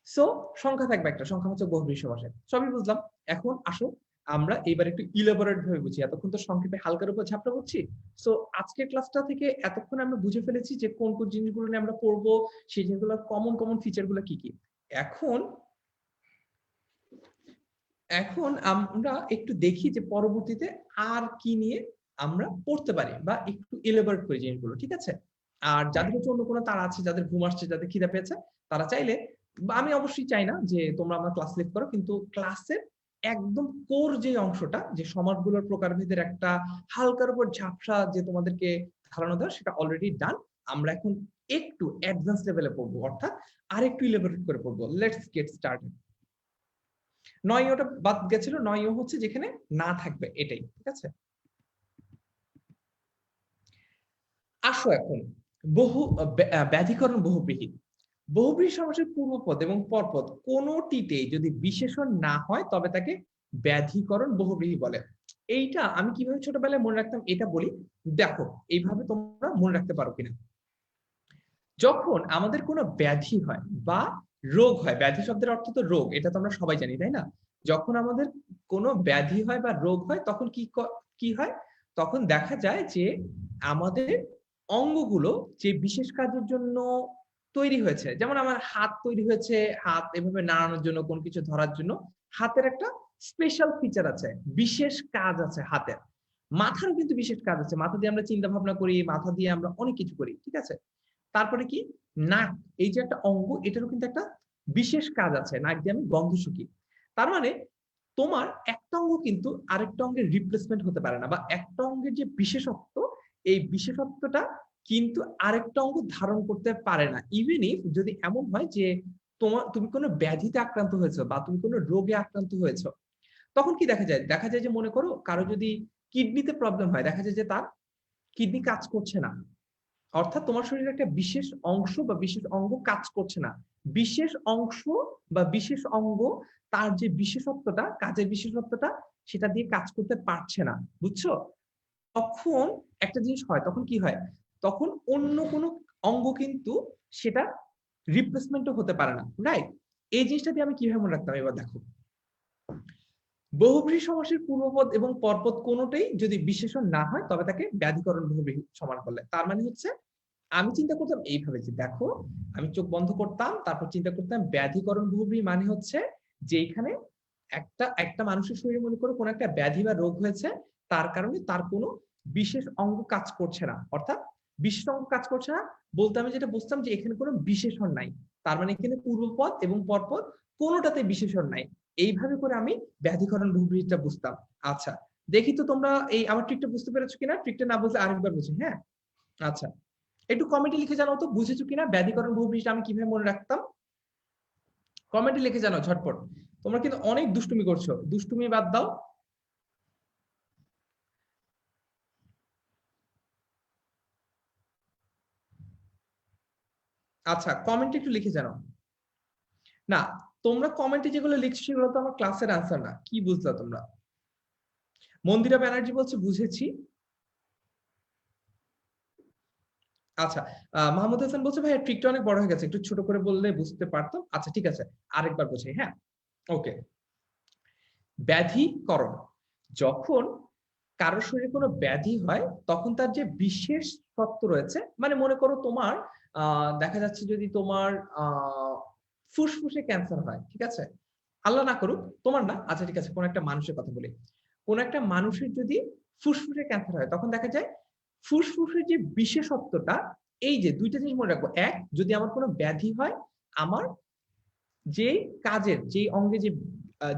সো সংখ্যা থাকবে একটা, সংখ্যাবাচক বহুব্রীহি সমাসে। সবই বুঝলাম। এখন আসো আমরা এবার একটু ইলাবোরেট ভাবে বুঝি। এতক্ষণ তো সংক্ষেপে হালকার উপর ঝাপটা করছি। সো আজকের ক্লাসটা থেকে এতক্ষণ আমরা বুঝে ফেলেছি যে কোন কোন জিনিসগুলো নিয়ে আমরা পড়বো, সেই জিনিসগুলোর কমন কমন ফিচার গুলো কি কি। এখন এখন আমরা একটু দেখি যে পরবর্তীতে আর কি নিয়ে আমরা পড়তে পারি বা একটু ইলাবোরেট করি জিনিসগুলো, ঠিক আছে? আর যাদের হচ্ছে অন্য কোনো তাড়া আছে, যাদের ঘুম আসছে, যাদের খিদে পেয়েছে, তারা চাইলে, বা আমি অবশ্যই চাই না যে তোমরা আমার ক্লাস লিভ করো, কিন্তু ক্লাসের একদম কোর যে অংশটা, যে সমাসগুলোর প্রকারভেদের একটা হালকার উপর ঝাপসা যে তোমাদেরকে ধারণা দেওয়া, সেটা অলরেডি ডান। আমরা এখন একটু অ্যাডভান্স লেভেলে পড়বো, অর্থাৎ আরেকটু ইলাবোরেট করে পড়বো। Let's get started. ৯ ওটা বাদ গেছিল, ৯ হচ্ছে যেখানে না থাকবে এটাই, ঠিক আছে? আসো এখন ব্যাধিকরণ বহুব্রীহি। বহুব্রীহি সমাসের পূর্বপদ এবং পরপদ কোনটিতেই যদি বিশেষণ না হয় তবে তাকে ব্যাধিকরণ বহুব্রীহি বলে। এইটা আমি কিভাবে ছোটবেলায় মনে রাখতাম এটা বলি, দেখো এইভাবে তোমরা মনে রাখতে পারো কিনা। যখন আমাদের কোনো ব্যাধি হয় বা রোগ হয়, ব্যাধি শব্দের অর্থ তো রোগ, এটা তো আমরা সবাই জানি, তাই না? যখন আমাদের কোনো ব্যাধি হয় বা রোগ হয় তখন কি হয়? তখন দেখা যায় যে আমাদের অঙ্গগুলো যে বিশেষ কাজের জন্য তৈরি হয়েছে, যেমন আমার হাত তৈরি হয়েছে হাত এভাবে নাড়ানোর জন্য, কোন কিছু ধরার জন্য। হাতের একটা স্পেশাল ফিচার আছে, বিশেষ কাজ আছে হাতের। মাথারও কিন্তু বিশেষ কাজ আছে, মাথা দিয়ে আমরা চিন্তা ভাবনা করি, মাথা দিয়ে আমরা অনেক কিছু করি, ঠিক আছে? তারপরে কি, নাক, এই যে একটা অঙ্গ, এটারও কিন্তু একটা বিশেষ কাজ আছে, নাক দিয়ে আমি গন্ধ শুকি। তার মানে তোমার একটা অঙ্গ কিন্তু আরেকটা অঙ্গের রিপ্লেসমেন্ট হতে পারে না, বা একটা অঙ্গের যে বিশেষত্ব, এই বিশেষত্বটা কিন্তু আরেকটা অঙ্গ ধারণ করতে পারে না। ইভেন ইফ যদি এমন হয় যে তুমি কোনো ব্যাধিতে আক্রান্ত হয়েছো বা তুমি কোনো রোগে আক্রান্ত হয়েছো, তখন কি দেখা যায়? দেখা যায় যে মনে করো কারো যদি কিডনিতে প্রবলেম হয়, দেখা যায় যে তার কিডনি কাজ করছে না। অর্থাৎ তোমার শরীরে একটা বিশেষ অংশ বা বিশেষ অঙ্গ কাজ করছে না। বিশেষ অংশ বা বিশেষ অঙ্গ তার যে বিশেষত্বটা, কাজের বিশেষত্বটা, সেটা দিয়ে কাজ করতে পারছে না। বুঝছো? তখন একটা জিনিস হয়, তখন কি হয়? তখন অন্য কোনো অঙ্গ কিন্তু সেটা রিপ্লেসমেন্টও হতে পারে না। রাইট? এই জিনিসটা দিয়ে আমি কিভাবে মনে রাখতাম, এবার দেখো। বহুব্রীহি সমাসের পূর্বপদ এবং পরপদ কোনটাই যদি বিশেষণ না হয় তবে তাকে ব্যাধিকরণ বহুব্রীহি সমান বলে। তার মানে হচ্ছে আমি চিন্তা করতাম এইভাবে যে দেখো, আমি চোখ বন্ধ করতাম, তারপর চিন্তা করতাম ব্যাধিকরণ বহুব্রীহি মানে হচ্ছে যে এখানে একটা একটা মানুষের শরীরে মনে করো কোনো একটা ব্যাধি বা রোগ হয়েছে, তার কারণে তার কোনো বিশেষ অঙ্গ কাজ করছে না। অর্থাৎ বিশেষ অঙ্গ কাজ করছে না বলতে আমি যেটা বুঝতাম যে এখানে কোনো বিশেষণ নাই। তার মানে এখানে পূর্বপদ এবং পরপদ কোনোটাতে বিশেষণ নাই। এইভাবে করে আমি ব্যাধিকরণ বহুব্রীহিটা বুঝতাম। আচ্ছা, দেখি তো তোমরা এই আমার ট্রিকটা বুঝতে পেরেছো কিনা? ট্রিকটা না বুঝলে আরেকবার বুঝি, হ্যাঁ? আচ্ছা, একটু কমেন্টে লিখে জানাও তো বুঝেছো কিনা ব্যাধিকরণ বহুব্রীহিটা আমি কিভাবে মনে রাখতাম। কমেন্টে লিখে জানাও ঝটপট। তোমরা কিন্তু অনেক দুষ্টুমি করছো, দুষ্টুমি বাদ দাও। আচ্ছা, কমেন্টে একটু লিখে জানাও। না, তোমরা কমেন্টে যেগুলো লিখছো সেগুলো তো আমার ক্লাসের আনসার না। কি বুঝলা তোমরা? মন্দিরা ব্যানার্জি বলছে বুঝেছি। আচ্ছা, মাহমুদ হাসান বলছে ভাই ট্রিকটা অনেক বড় হয়ে গেছে, একটু ছোট করে বললে বুঝতে পারতাম। আচ্ছা ঠিক আছে, আরেকবার বোঝাই, হ্যাঁ? ওকে। ব্যাধিকরণ, যখন কারোর শরীরে কোনো ব্যাধি হয় তখন তার যে বিশেষ সত্ত্ব রয়েছে, মানে মনে করো তোমার দেখা যাচ্ছে যদি তোমার ফুসফুসে ক্যান্সার হয়, ঠিক আছে? আল্লাহ না করুক, তোমার না, আচ্ছা ঠিক আছে, কোন একটা মানুষের কথা বলি। কোন একটা মানুষের যদি ফুসফুসে ক্যান্সার হয় তখন দেখা যায় ফুসফুসের যে বিশেষত্বটা, এই যে ২ টা জিনিস মনে রাখবো। ১, যদি আমার কোনো ব্যাধি হয়, আমার যে কাজের যে অঙ্গে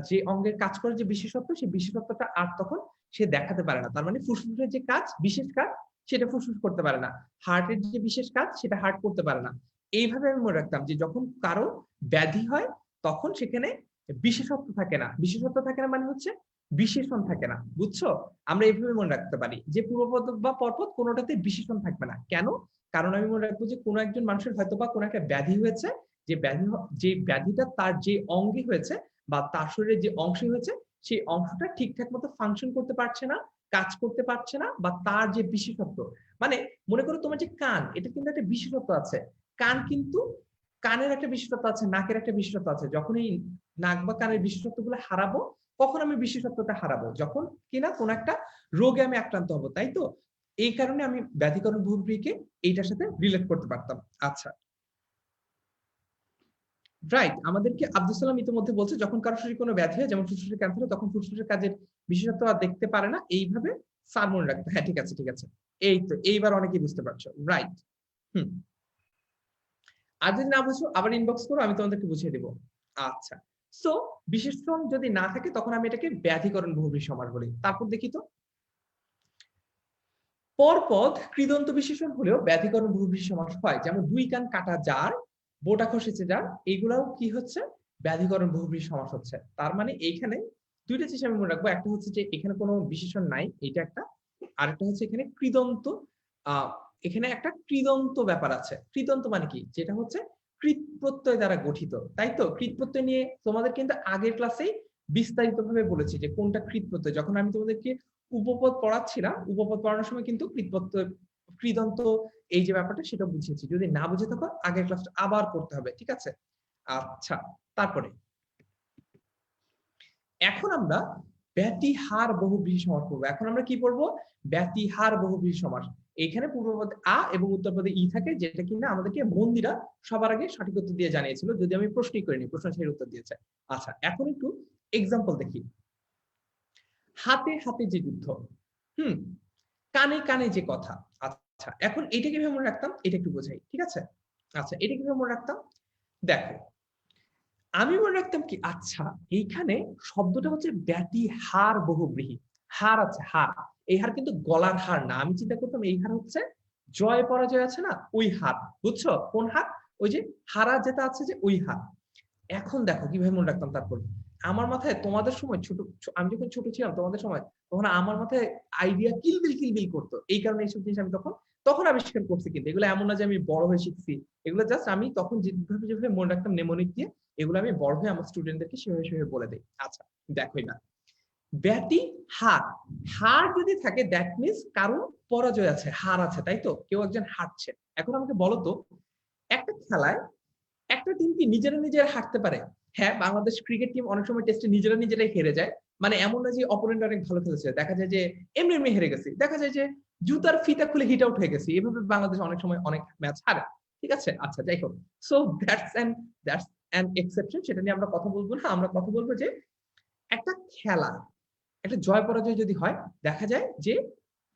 যে অঙ্গের কাজ করার যে বিশেষত্ব, সেই বিশেষত্বটা আর তখন সে দেখাতে পারে না। তার মানে ফুসফুসের যে কাজ, বিশেষ কাজ, সেটা ফুসফুস করতে পারে না। হার্টের যে বিশেষ কাজ, সেটা হার্ট করতে পারে না। এইভাবে আমি মনে রাখতাম যে যখন কারো ব্যাধি হয় তখন সেখানে বিশেষত্ব থাকে না। বিশেষত্ব থাকে না মানে হচ্ছে বিশেষণ থাকে না। বুঝছো? আমরা এইভাবে মনে রাখতে পারি যে পূর্বপদ বা পরপদ কোনটাতে বিশেষণ থাকবে না। কেন? কারণ আমি মনে রাখবো যে কোন একজন মানুষের হয়তোবা কোন একটা ব্যাধি হয়েছে, যে ব্যাধিটা তার যে অঙ্গে হয়েছে বা তার শরীরের যে অংশে হয়েছে, সেই অংশটা ঠিকঠাক মতো ফাংশন করতে পারছে না, কাজ করতে পারছে না, বা তার যে বিশেষত্ব, মানে মনে করো তোমার যে কান, এটা কিন্তু একটা বিশেষত্ব আছে। কান কিন্তু, কানের একটা বিশেষত্ব আছে, নাকের একটা বিশেষত্ব আছে। যখন এই নাক বা কানের বিশেষত্বগুলো হারাবো, কখন আমি বিশেষত্বটা হারাবো? যখন কিনা কোন একটা রোগে আমি আক্রান্ত হব, তাই তো? এই কারণে আমি ব্যাধিকরণ বহুব্রীহিকে এইটার সাথে রিলেট করতে পারতাম। আচ্ছা, রাইট, আমাদেরকে আব্দুল সালাম ইতিমধ্যে বলছে যখন কারো শরীরে কোনো ব্যাধি হয়, যেমন ফুসফুসের ক্যান্সার হয়, তখন ফুসফুসের কাজের বিশেষত্ব আর দেখতে পারে না, এইভাবে স্যার মনে রাখতে। হ্যাঁ ঠিক আছে ঠিক আছে, এই তো এইবার অনেকেই বুঝতে পারছো, রাইট। হুম, আর যদি না বুঝো আবার ইনবক্স করো, আমি তোমাদেরকে বুঝিয়ে দেবো। আচ্ছা, সো বিশেষণ যদি না থাকে তখন আমি এটাকে ব্যাধিকরণ বহুব্রীহি সমাস বলি। তারপর দেখি তো, পরপদ কৃদন্ত বিশেষণ হলেও ব্যাধিকরণ বহুব্রীহি সমাস হয়, যেমন দুই কান কাটা যার, বোটা খসেছে যার, এইগুলাও কি হচ্ছে? ব্যাধিকরণ বহুব্রীহি সমাস হচ্ছে। তার মানে এইখানে দুইটা জিনিস আমি মনে রাখবো, একটা হচ্ছে যে এখানে কোনো বিশেষণ নাই, এটা একটা। আরেকটা হচ্ছে এখানে কৃদন্ত, এখানে একটা কৃদন্ত ব্যাপার আছে। কৃদন্ত মানে কি? যেটা হচ্ছে কৃত প্রত্যয় দ্বারা গঠিত, তাই তো? কৃত প্রত্যয় নিয়ে তোমাদের কিন্তু আগের ক্লাসেই বিস্তারিত ভাবে বলেছি যে কোনটা কৃত প্রত্যয়। যখন আমি তোমাদেরকে উপপদ পড়াচ্ছিলাম, উপপদ পড়ানোর সময় কিন্তু কৃদন্ত এই যে ব্যাপারটা সেটা বুঝিয়েছি। যদি না বুঝে থাকো আগের ক্লাসটা আবার পড়তে হবে, ঠিক আছে? আচ্ছা, তারপরে এখন আমরা ব্যতিহার বহুব্রীহি সমাস পড়বো। এখন আমরা কি পড়বো? ব্যতিহার বহুব্রীহি সমাস। এখানে পূর্বপদে আ এবং উত্তরপদে ই থাকে, যেটা কিনা আমাদেরকে মন্দিরা সবার আগে সঠিক উত্তর দিয়ে জানিয়েছিল, যদি আমি প্রশ্নই করিনি, প্রশ্ন সেই উত্তর দিয়েছে। আচ্ছা, এখন একটু এক্সাম্পল দেখি। হাতে হাতে যে যুদ্ধ, হুম, কানে কানে যে কথা। আচ্ছা, এখন এটা কিভাবে মনে রাখতাম এটা একটু বোঝাই, ঠিক আছে? আচ্ছা, এটা কিভাবে মনে রাখতাম? দেখো, আমি মনে রাখতাম কি, আচ্ছা এইখানে শব্দটা হচ্ছে ব্যতিহার বহুব্রীহি। হার আছে, হার, এই হার কিন্তু গলার হার না। আমি চিন্তা করতাম এই হার হচ্ছে জয় পরাজয় আছে না, ওই হার। বুঝছো কোন হার? ওই যে হারা যেটা আছে, যে ওই হার। এখন দেখো কিভাবে মনে রাখতাম। তারপর আমার মাথায় তোমাদের সময় আমি যখন ছোট ছিলাম তোমাদের সময়, তখন আমার মাথায় আইডিয়া কিলবিল কিলবিল করতো। এই কারণে এইসব জিনিস আমি তখন তখন আবিষ্কার করছি। কিন্তু এগুলো এমন না যে আমি বড় হয়ে শিখছি, এগুলো জাস্ট আমি তখন যেভাবে যেভাবে মনে রাখতাম নেমোনিক দিয়ে, এগুলো আমি বড় হয়ে আমার স্টুডেন্টদেরকে সেভাবে সেভাবে বলে দেই। আচ্ছা, দেখো না, ব্যাটি হার, হার যদি থাকে দ্যাট মিনস কারণ পরাজয় আছে, হার আছে, তাই তো? কেউ একজন হারছে। এখন আমাকে বলো তো, একটা খেলায় একটা টিম কি নিজেরা নিজেরা হারতে পারে? হ্যাঁ, বাংলাদেশ ক্রিকেট টিম অনেক সময় টেস্টে নিজেরা নিজেরাই হেরে যায়। মানে এমন না যে অপোনেন্ট অনেক ভালো খেলেছে, দেখা যায় যে এমনি এমনি হেরে গেছি, দেখা যায় যে জুতার ফিতা খুলে হিট আউট হয়ে গেছে। এভাবে বাংলাদেশ অনেক সময় অনেক ম্যাচ হারে, ঠিক আছে? আচ্ছা, যাই হোক, সো দ্যাটস অ্যান এক্সেপশন, সেটা নিয়ে আমরা কথা বলবো না। আমরা কথা বলবো যে একটা খেলা, একটা জয় পরাজয় যদি হয়, দেখা যায় যে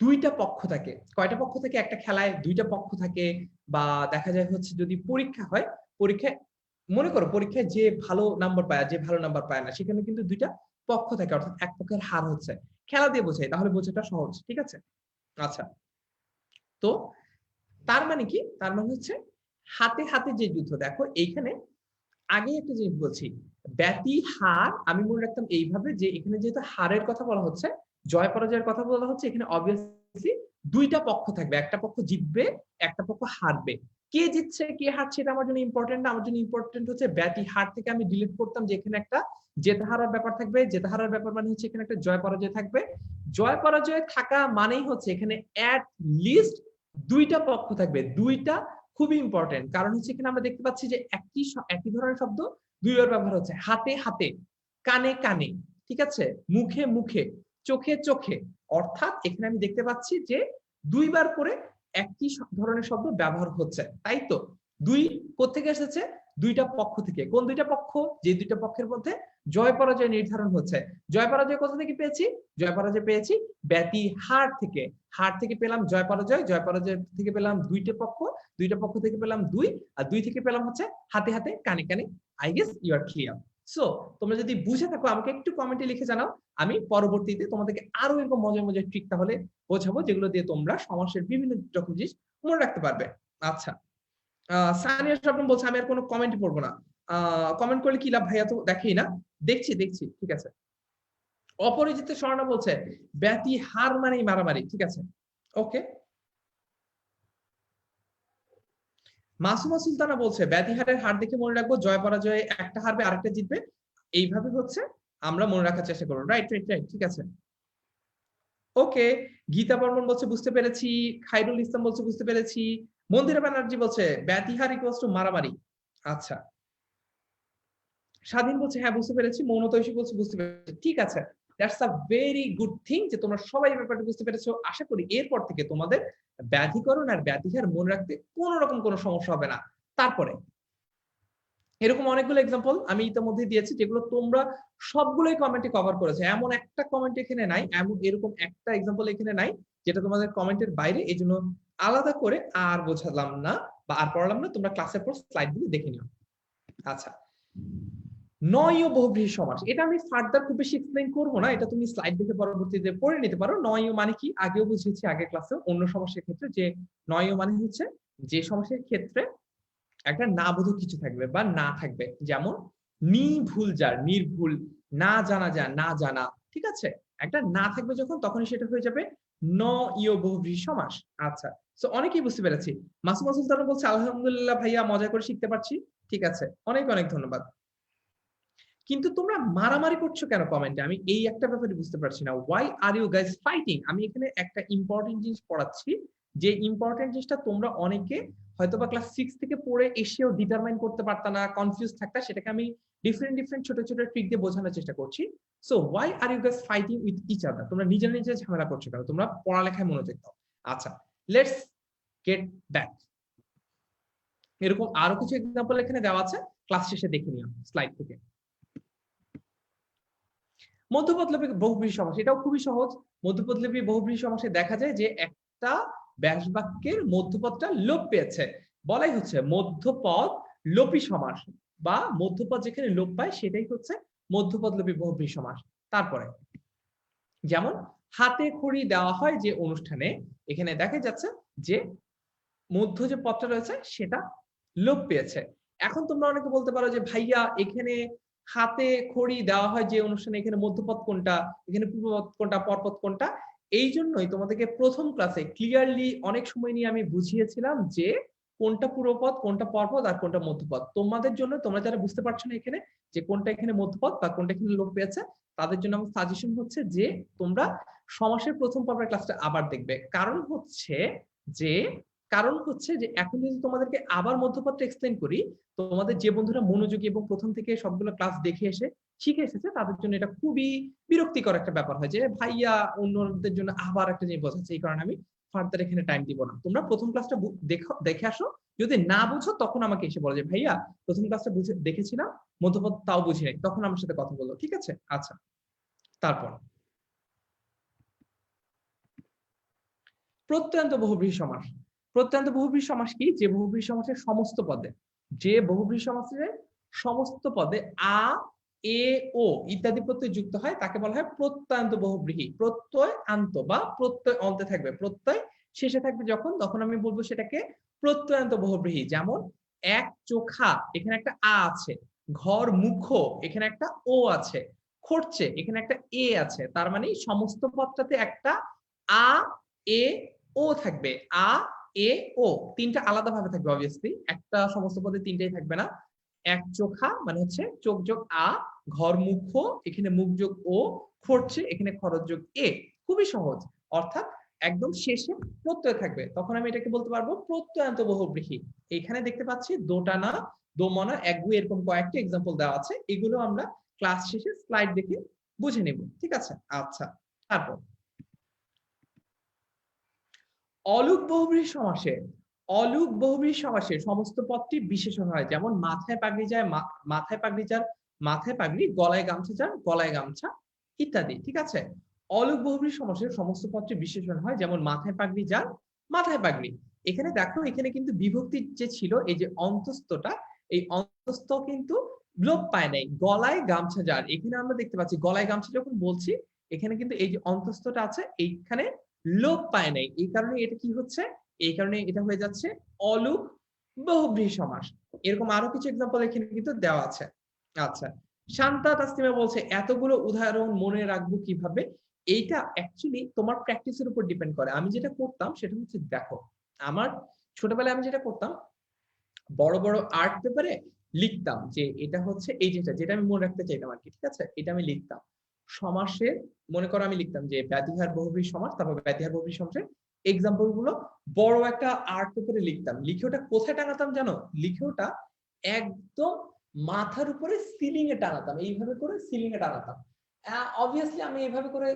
দুইটা পক্ষ থাকে। কয়টা পক্ষ থাকে একটা খেলায়? দুইটা পক্ষ থাকে। বা দেখা যায় হচ্ছে যদি পরীক্ষা হয়, পরীক্ষায় মনে করো পরীক্ষায় যে ভালো নাম্বার পায় আর যে ভালো নাম্বার পায় না, সেখানে কিন্তু দুইটা পক্ষ থাকে, অর্থাৎ এক পক্ষের হার হচ্ছে। খেলা দিয়ে বোঝাই, তাহলে বোঝাটা সহজ, ঠিক আছে? আচ্ছা, তো তার মানে কি? তার মানে হচ্ছে হাতে হাতে যে যুদ্ধ। দেখো এইখানে আগে একটা জিনিস বলছি, ব্যতি হার আমি মনে রাখতাম এইভাবে যে এখানে যেহেতু হারের কথা বলা হচ্ছে, জয় পরাজয়ের কথা বলা হচ্ছে, এখানে অবভিয়াসলি দুইটা পক্ষ থাকবে, একটা পক্ষ জিতবে, একটা পক্ষ হারবে। কে জিতছে কে হারছে এটা আমার জন্য ইম্পর্টেন্ট না। আমার জন্য ইম্পর্টেন্ট হচ্ছে ব্যতি হার থেকে আমি ডিলিট করতাম যে এখানে একটা জেতা হারার ব্যাপার থাকবে। জেতা হারার ব্যাপার মানে হচ্ছে এখানে একটা জয় পরাজয় থাকবে। জয় পরাজয় থাকা মানেই হচ্ছে এখানে অ্যাট লিস্ট দুইটা পক্ষ থাকবে। দুইটা খুবই ইম্পর্টেন্ট, কারণ হচ্ছে এখানে আমরা দেখতে পাচ্ছি যে একই ধরনের শব্দ দুইবার ব্যবহার হচ্ছে। হাতে হাতে, কানে কানে, ঠিক আছে, মুখে মুখে, চোখে চোখে, অর্থাৎ এখানে আমি দেখতে পাচ্ছি যে দুইবার করে একই ধরনের শব্দ ব্যবহার হচ্ছে, তাই তো? দুই কোত্থেকে এসেছে? দুইটা পক্ষ থেকে। কোন দুইটা পক্ষ? যে দুইটা পক্ষের মধ্যে জয় পরাজয় নির্ধারণ হচ্ছে। জয় পরাজয় কোথা থেকে পেয়েছি? জয় পরাজয় পেয়েছি ব্যতিহার থেকে। হার থেকে পেলাম জয় পরাজয়, জয় পরাজয় থেকে পেলাম দুইটা পক্ষ, দুইটা পক্ষ থেকে পেলাম দুই, আর দুই থেকে পেলাম হচ্ছে হাতে হাতে, কানে কানে। I guess you are clear. So তোমরা যদি বুঝে থাকো আমাকে একটু কমেন্টে লিখে জানাও, আমি পরবর্তীতে তোমাদেরকে আরো এরকম মজার মজার ট্রিক তাহলে বোঝাবো, যেগুলো দিয়ে তোমরা সমাসের বিভিন্ন রকম জিনিস মনে রাখতে পারবে। আচ্ছা, সানিয়া শবনম বলছে আমি আর কোনো কমেন্ট পড়বো না। কমেন্ট করলে কি লাভ ভাইয়া, তো দেখেই না। দেখছি দেখছি, ঠিক আছে। অপরিচিত স্বর্ণা বলছে ব্যতি হার মানেই মারামারি, ঠিক আছে, ওকে। মাসুমা সুলতানা বলছে ব্যতিহারের হার দেখে মনে রাখবো, জয় পরাজয়ে একটা হারবে আরেকটা জিতবে, এইভাবে হচ্ছে আমরা মনে রাখার চেষ্টা করবো। রাইট রাইট রাইট, ঠিক আছে, ওকে। গীতা বর্মন বলছে বুঝতে পেরেছি। খাইরুল ইসলাম বলছে বুঝতে পেরেছি। মন্দিরা ব্যানার্জি বলছে ব্যতিহার ইকুয়ালস টু মারামারি। আচ্ছা, স্বাধীন বলছে হ্যাঁ বুঝতে পেরেছি। মৌনতা ঐশী বলছে বুঝতে পেরেছি। ঠিক আছে, that's a very good thing যে তোমরা সবাই ব্যাপারটা বুঝতে পেরেছো। আশা করি এরপর থেকে তোমাদের ব্যাধিকরণ আর ব্যতিহার মনে রাখতে কোনো রকম কোনো সমস্যা হবে না। তারপরে এরকম অনেকগুলো এক্সাম্পল আমি ইতিমধ্যে দিয়েছি, যেগুলো তোমরা সবগুলোই কমেন্টে কভার করেছে। এমন একটা কমেন্ট এখানে নাই, এরকম একটা এক্সাম্পল এখানে নাই যেটা তোমাদের কমেন্টের বাইরে, এই জন্য আলাদা করে আর বোঝালাম না বা আর পড়ালাম না। তোমরা ক্লাসের পর স্লাইড গুলো দেখে নিও। আচ্ছা, নয় ও বহুব্রীহি সমাস, এটা আমি ফার্দার খুব বেশি এক্সপ্লেইন করবো না, এটা তুমি স্লাইড দেখে পরবর্তীতে পড়ে নিতে পারো। নয় ও মানে কি আগেও বুঝিয়েছি আগের ক্লাসে অন্য সমাসের ক্ষেত্রে, যে নয় ও মানে হচ্ছে যে সমাসের ক্ষেত্রে একটা না বোধক কিছু থাকবে বা না থাকবে, যেমন নির্ভুল যার, নির্ভুল, না জানা যা, না জানা, ঠিক আছে। একটা না থাকবে যখন, তখনই সেটা হয়ে যাবে ন ইয় বহুব্রীহি সমাস। আচ্ছা, তো অনেকেই বুঝতে পেরেছি। মাসুমা সুলতানা বলছে আলহামদুলিল্লাহ ভাইয়া, মজা করে শিখতে পারছি। ঠিক আছে, অনেক অনেক ধন্যবাদ। কিন্তু তোমরা মারামারি করছো কেন কমেন্টে? আমি এই একটা ব্যাপারে বুঝতে পারছি না। Why are you guys fighting? আমি এখানে একটা ইম্পর্টেন্ট জিনিস পড়াচ্ছি, যে ইম্পর্টেন্ট জিনিসটা তোমরা অনেকে হয়তোবা ক্লাস 6 থেকে পড়ে এসেও ডিটারমাইন করতে পারতা না, কনফিউজ থাকতা, সেটাকে আমি ডিফারেন্ট ডিফারেন্ট ছোট ছোট ট্রিক দিয়ে বোঝানোর চেষ্টা করছি। So why are you guys fighting with each other? তোমরা নিজেরা নিজে ঝামেলা করছো কেন? তোমরা পড়ালেখায় মনোযোগ দাও। আচ্ছা, লেটস গেট ব্যাক। এরকম আরো কিছু এক্সাম্পল এখানে দেওয়া আছে, ক্লাস শেষে দেখে নিও স্লাইড থেকে। মধ্যপদলোপী বহুব্রীহি সমাস, এটাও খুবই সহজ। মধ্যপদলোপী বহুব্রীহি সমাসে দেখা যায় যে একটা ব্যাস বাক্যের মধ্যপদটা লোপ পেয়েছে, বলাই হচ্ছে মধ্যপদ লোপী সমাস, বা মধ্যপদ যেখানে লোপ পায় সেটাই হচ্ছে মধ্যপদলোপী বহুব্রীহি সমাস। তারপরে যেমন হাতে খড়ি দেওয়া হয় যে অনুষ্ঠানে, এখানে দেখা যাচ্ছে যে মধ্য যে পদটা রয়েছে সেটা লোপ পেয়েছে। এখন তোমরা অনেকে বলতে পারো যে ভাইয়া এখানে হাতে খড়ি দেওয়া হয় যে অনুষ্ঠানে, এখানে মধ্যপদ কোনটা, এখানে পূর্বপদ কোনটা, পরপদ কোনটা? এই জন্যই তোমাদেরকে প্রথম ক্লাসে ক্লিয়ারলি অনেক সময় নিয়ে আমি বুঝিয়েছিলাম যে কোনটা পূর্বপদ, কোনটা পরপদ আর কোনটা মধ্যপদ। তোমাদের জন্য, তোমরা যারা বুঝতে পারছো না এখানে যে কোনটা এখানে মধ্যপদ বা কোনটা এখানে লোপ পেয়েছে, তাদের জন্য আমার সাজেশন হচ্ছে যে তোমরা সমাসের প্রথম পর্বের ক্লাসটা আবার দেখবে। যে কারণ হচ্ছে যে এখন যদি তোমাদেরকে আবার মধ্যপদটা এক্সপ্লেইন করি, তোমাদের যে বন্ধুরা মনোযোগী এবং প্রথম থেকে সবগুলো ক্লাস দেখে এসে শিখে এসেছে, তাদের জন্য এটা খুবই বিরক্তিকর একটা ব্যাপার হয় যে ভাইয়া অন্যদের জন্য আবার একটা জিনিস বোঝাচ্ছে। এই কারণে আমি ফার্দার এখানে টাইম দিব না। তোমরা প্রথম ক্লাসটা দেখে আসো, যদি না বুঝো তখন আমাকে এসে বলো যে ভাইয়া প্রথম ক্লাসটা বুঝে দেখেছিলাম, মধ্যপদ তাও বুঝি নাই, তখন আমার সাথে কথা বলো, ঠিক আছে? আচ্ছা, তারপর প্রত্যয়ন্ত বহুব্রীহি সমাস। প্রত্যয়ন্ত বহুব্রীহি সমাস কি? যে বহুব্রীহি সমাসের সমস্ত পদে, যে বহুব্রীহি সমাসের সমস্ত পদে আ, এ, ও ইত্যাদি প্রত্যয় যুক্ত হয় তাকে বলা হয় প্রত্যয়ন্ত বহুব্রীহি। প্রত্যয় আন্ত বা প্রত্যয় অন্তে থাকবে, প্রত্যয় শেষে থাকবে যখন, তখন আমি বলবো সেটাকে প্রত্যয়ন্ত বহুব্রীহি। যেমন এক চোখা, এখানে একটা আ আছে। ঘর মুখ, এখানে একটা ও আছে। খরচে, এখানে একটা এ আছে। তার মানে সমস্ত পদটাতে একটা আ, এ, ও থাকবে। আ, এ, ও তিনটা আলাদা ভাবে থাকবে অবভিয়াসলি, একটা সমস্ত পদে তিনটাই থাকবে না। এক চোখা মানে হচ্ছে চোখ যোগ আ, ঘর মুখ, এখানে মুখ যোগ ও, খরচে এখানে খরচ যোগ এ। খুবই সহজ, অর্থাৎ একদম শেষে প্রত্যয় থাকবে, তখন আমি এটাকে বলতে পারবো প্রত্যয়ান্ত বহুব্রীহি। এখানে দেখতে পাচ্ছি দোটানা, দোমনা, একগুই, এরকম কয়েকটা এক্সাম্পল দেওয়া আছে। এগুলো আমরা ক্লাস শেষে স্লাইড দেখে বুঝে নিব, ঠিক আছে? আচ্ছা, তারপর অলুক বহুব্রীহি সমাসে সমস্ত পদটি বিশেষণ হয়, যেমন মাথায় পাগড়ি যায়, মাথায় পাগড়ি যার মাথায় পাগড়ি, গলায় গামছা যার গলায় গামছা ইত্যাদি, ঠিক আছে? অলুক বহুব্রীহি সমাসের সমস্ত পদটি বিশেষণ হয়, যেমন মাথায় পাগড়ি যার মাথায় পাগড়ি। এখানে দেখো, এখানে কিন্তু বিভক্তি যে ছিল, এই যে অন্তস্থটা, এই অন্তস্থ কিন্তু লোপ পায় নাই। গলায় গামছা যার, এখানে আমরা দেখতে পাচ্ছি গলায় গামছা যখন বলছি, এখানে কিন্তু এই যে অন্তস্থটা আছে এইখানে লোপ পায় নাই। এই কারণে এটা কি হচ্ছে, এই কারণে এটা হয়ে যাচ্ছে অলুক বহুব্রীহি সমাস। এরকম আরো কিছু এক্সাম্পল এখানে কিন্তু দেওয়া আছে। আচ্ছা, শান্তা তাসলিমা বলছে এতগুলো উদাহরণ মনে রাখবো কিভাবে? এইটা অ্যাকচুয়ালি তোমার প্র্যাকটিসের উপর ডিপেন্ড করে। আমি যেটা করতাম সেটা হচ্ছে, দেখো, আমার ছোটবেলায় আমি যেটা করতাম, বড় বড় আর্ট পেপারে লিখতাম যে এটা হচ্ছে এই যেটা যেটা আমি মনে রাখতে চাইতাম আর কি, ঠিক আছে? এটা আমি লিখতাম সমাসের, মনে করো আমি লিখতাম যে ব্যতিহার বহুব্রীহি সমাস, তারপর ব্যতিহার বহুব্রীহি সমাসের এক্সাম্পল গুলো বড় একটা আর্ট পেপারে লিখতাম। লিখে ওটা কোথায় টাঙাতাম জানো? লিখে ওটা একদম মাথার উপরে সিলিং এ টাঙাতাম, এইভাবে করে সিলিং এ টাঙাতাম। অবভিয়াসলি আমি এইভাবে করে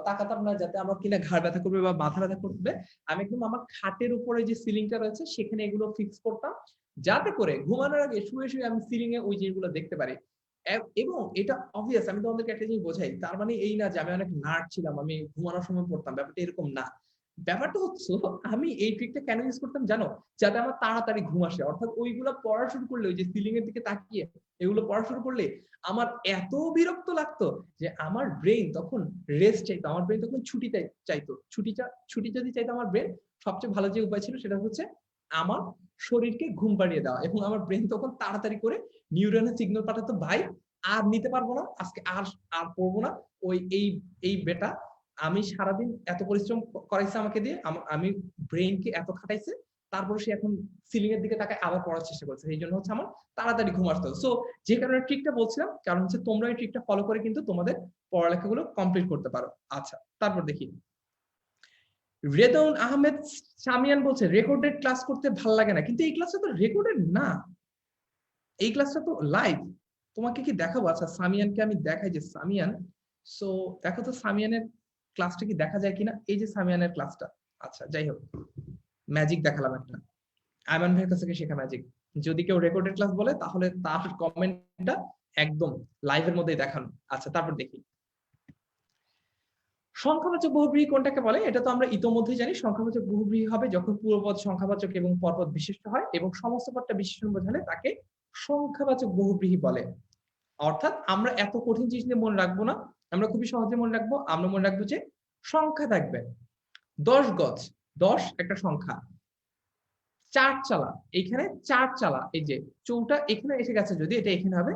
তাকাতাম না যাতে আমার কিনা ঘাড় ব্যথা করবে বা মাথা ব্যথা করবে। আমি একদম আমার খাটের উপরে যে সিলিংটা রয়েছে সেখানে এগুলো ফিক্স করতাম, যাতে করে ঘুমানোর আগে শুয়ে শুয়ে আমি সিলিং এ ওই জিনিসগুলো দেখতে পারি। এবং এটা অবভিয়াস, আমি তোমাদেরকে একটা জিনিস বোঝাই, তার মানে এই না যে আমি অনেক নার্ড ছিলাম, আমি ঘুমানোর সময় পড়তাম, ব্যাপারটা এরকম না। ব্যাপারটা হচ্ছে, আমি এই ট্রিকটা কেন ইউজ করতাম জানো? যাতে আমার তাড়াতাড়ি ঘুম আসে। অর্থাৎ ওইগুলো পড়া শুরু করলে, ওই যে সিলিং এর দিকে তাকিয়ে এগুলো পড়া শুরু করলে আমার এত বিরক্ত লাগতো যে আমার ব্রেইন তখন রেস্ট চাইতো, আমার ব্রেইন তখন ছুটি চাইতো। ছুটি যদি চাইতো আমার ব্রেন, সবচেয়ে ভালো যে উপায় ছিল সেটা হচ্ছে আমার শরীরকে ঘুম পাড়িয়ে দেওয়া, এবং আমার ব্রেন তখন তাড়াতাড়ি করে নিউরনে সিগন্যাল পাঠাতো, ভাই আর নিতে পারবো না আজকে, আর আর পড়বো না। ওই এই এই বেটা আমি সারাদিন এত পরিশ্রম করাইছে আমাকে দিয়ে, আমি ব্রেইনকে এত খাটাইছে, তারপর সে এখন সিলিং এর দিকে তাকায় আবার পড়ার চেষ্টা করছে। এই জন্য হচ্ছে আমার তাড়াতাড়ি ঘুম আসতো। সো যে কারণে ট্রিকটা বলছিলাম, কারণ হচ্ছে তোমরা এই ট্রিকটা ফলো করে কিন্তু তোমাদের পড়ালেখাগুলো কমপ্লিট করতে পারো। আচ্ছা, তারপর দেখি রেদৌন আহমেদ সামিয়ান বলছে রেকর্ডেড ক্লাস করতে ভাল লাগে না, কিন্তু এই ক্লাসটা তো রেকর্ডেড না, এই ক্লাসটা তো লাইভ। তোমাকে কি দেখাবো? আচ্ছা, সামিয়ানকে আমি দেখাই যে সামিয়ান, সো দেখো তো সামিয়ানের ক্লাসটা কি দেখা যায় কিনা। এই যে সামিয়ানের ক্লাসটা। আচ্ছা, যাই হোক, ম্যাজিক দেখালাম একটা, আয়মান ভাইয়ের কাছ থেকে শেখা ম্যাজিক। যদি কেউ রেকর্ডেড ক্লাস বলে তাহলে তার কমেন্টটা একদম লাইভের মধ্যেই দেখানো। আচ্ছা, তারপর দেখি সংখ্যাবাচক বহুব্রীহি কোনটাকে বলে? এটা তো আমরা ইতোমধ্যেই জানি। সংখ্যাবাচক বহুব্রীহি হবে যখন পূর্বপদ সংখ্যাবাচক এবং পরপদ বিশিষ্ট হয়, এবং সমস্ত পদটা বিশেষণ বোঝালে তাকে সংখ্যাবাচক বহুব্রীহি বলে। অর্থাৎ আমরা এত কঠিন জিনিস নিয়ে মনে রাখবো না, আমরা খুবই সহজে মনে রাখবো। আমরা মনে রাখবো যে সংখ্যা থাকবে 10 গজ, 10 একটা সংখ্যা। 4 চালা, এখানে 4 চালা, এই যে চৌটা এখানে এসে গেছে, যদি এটা এখানে হবে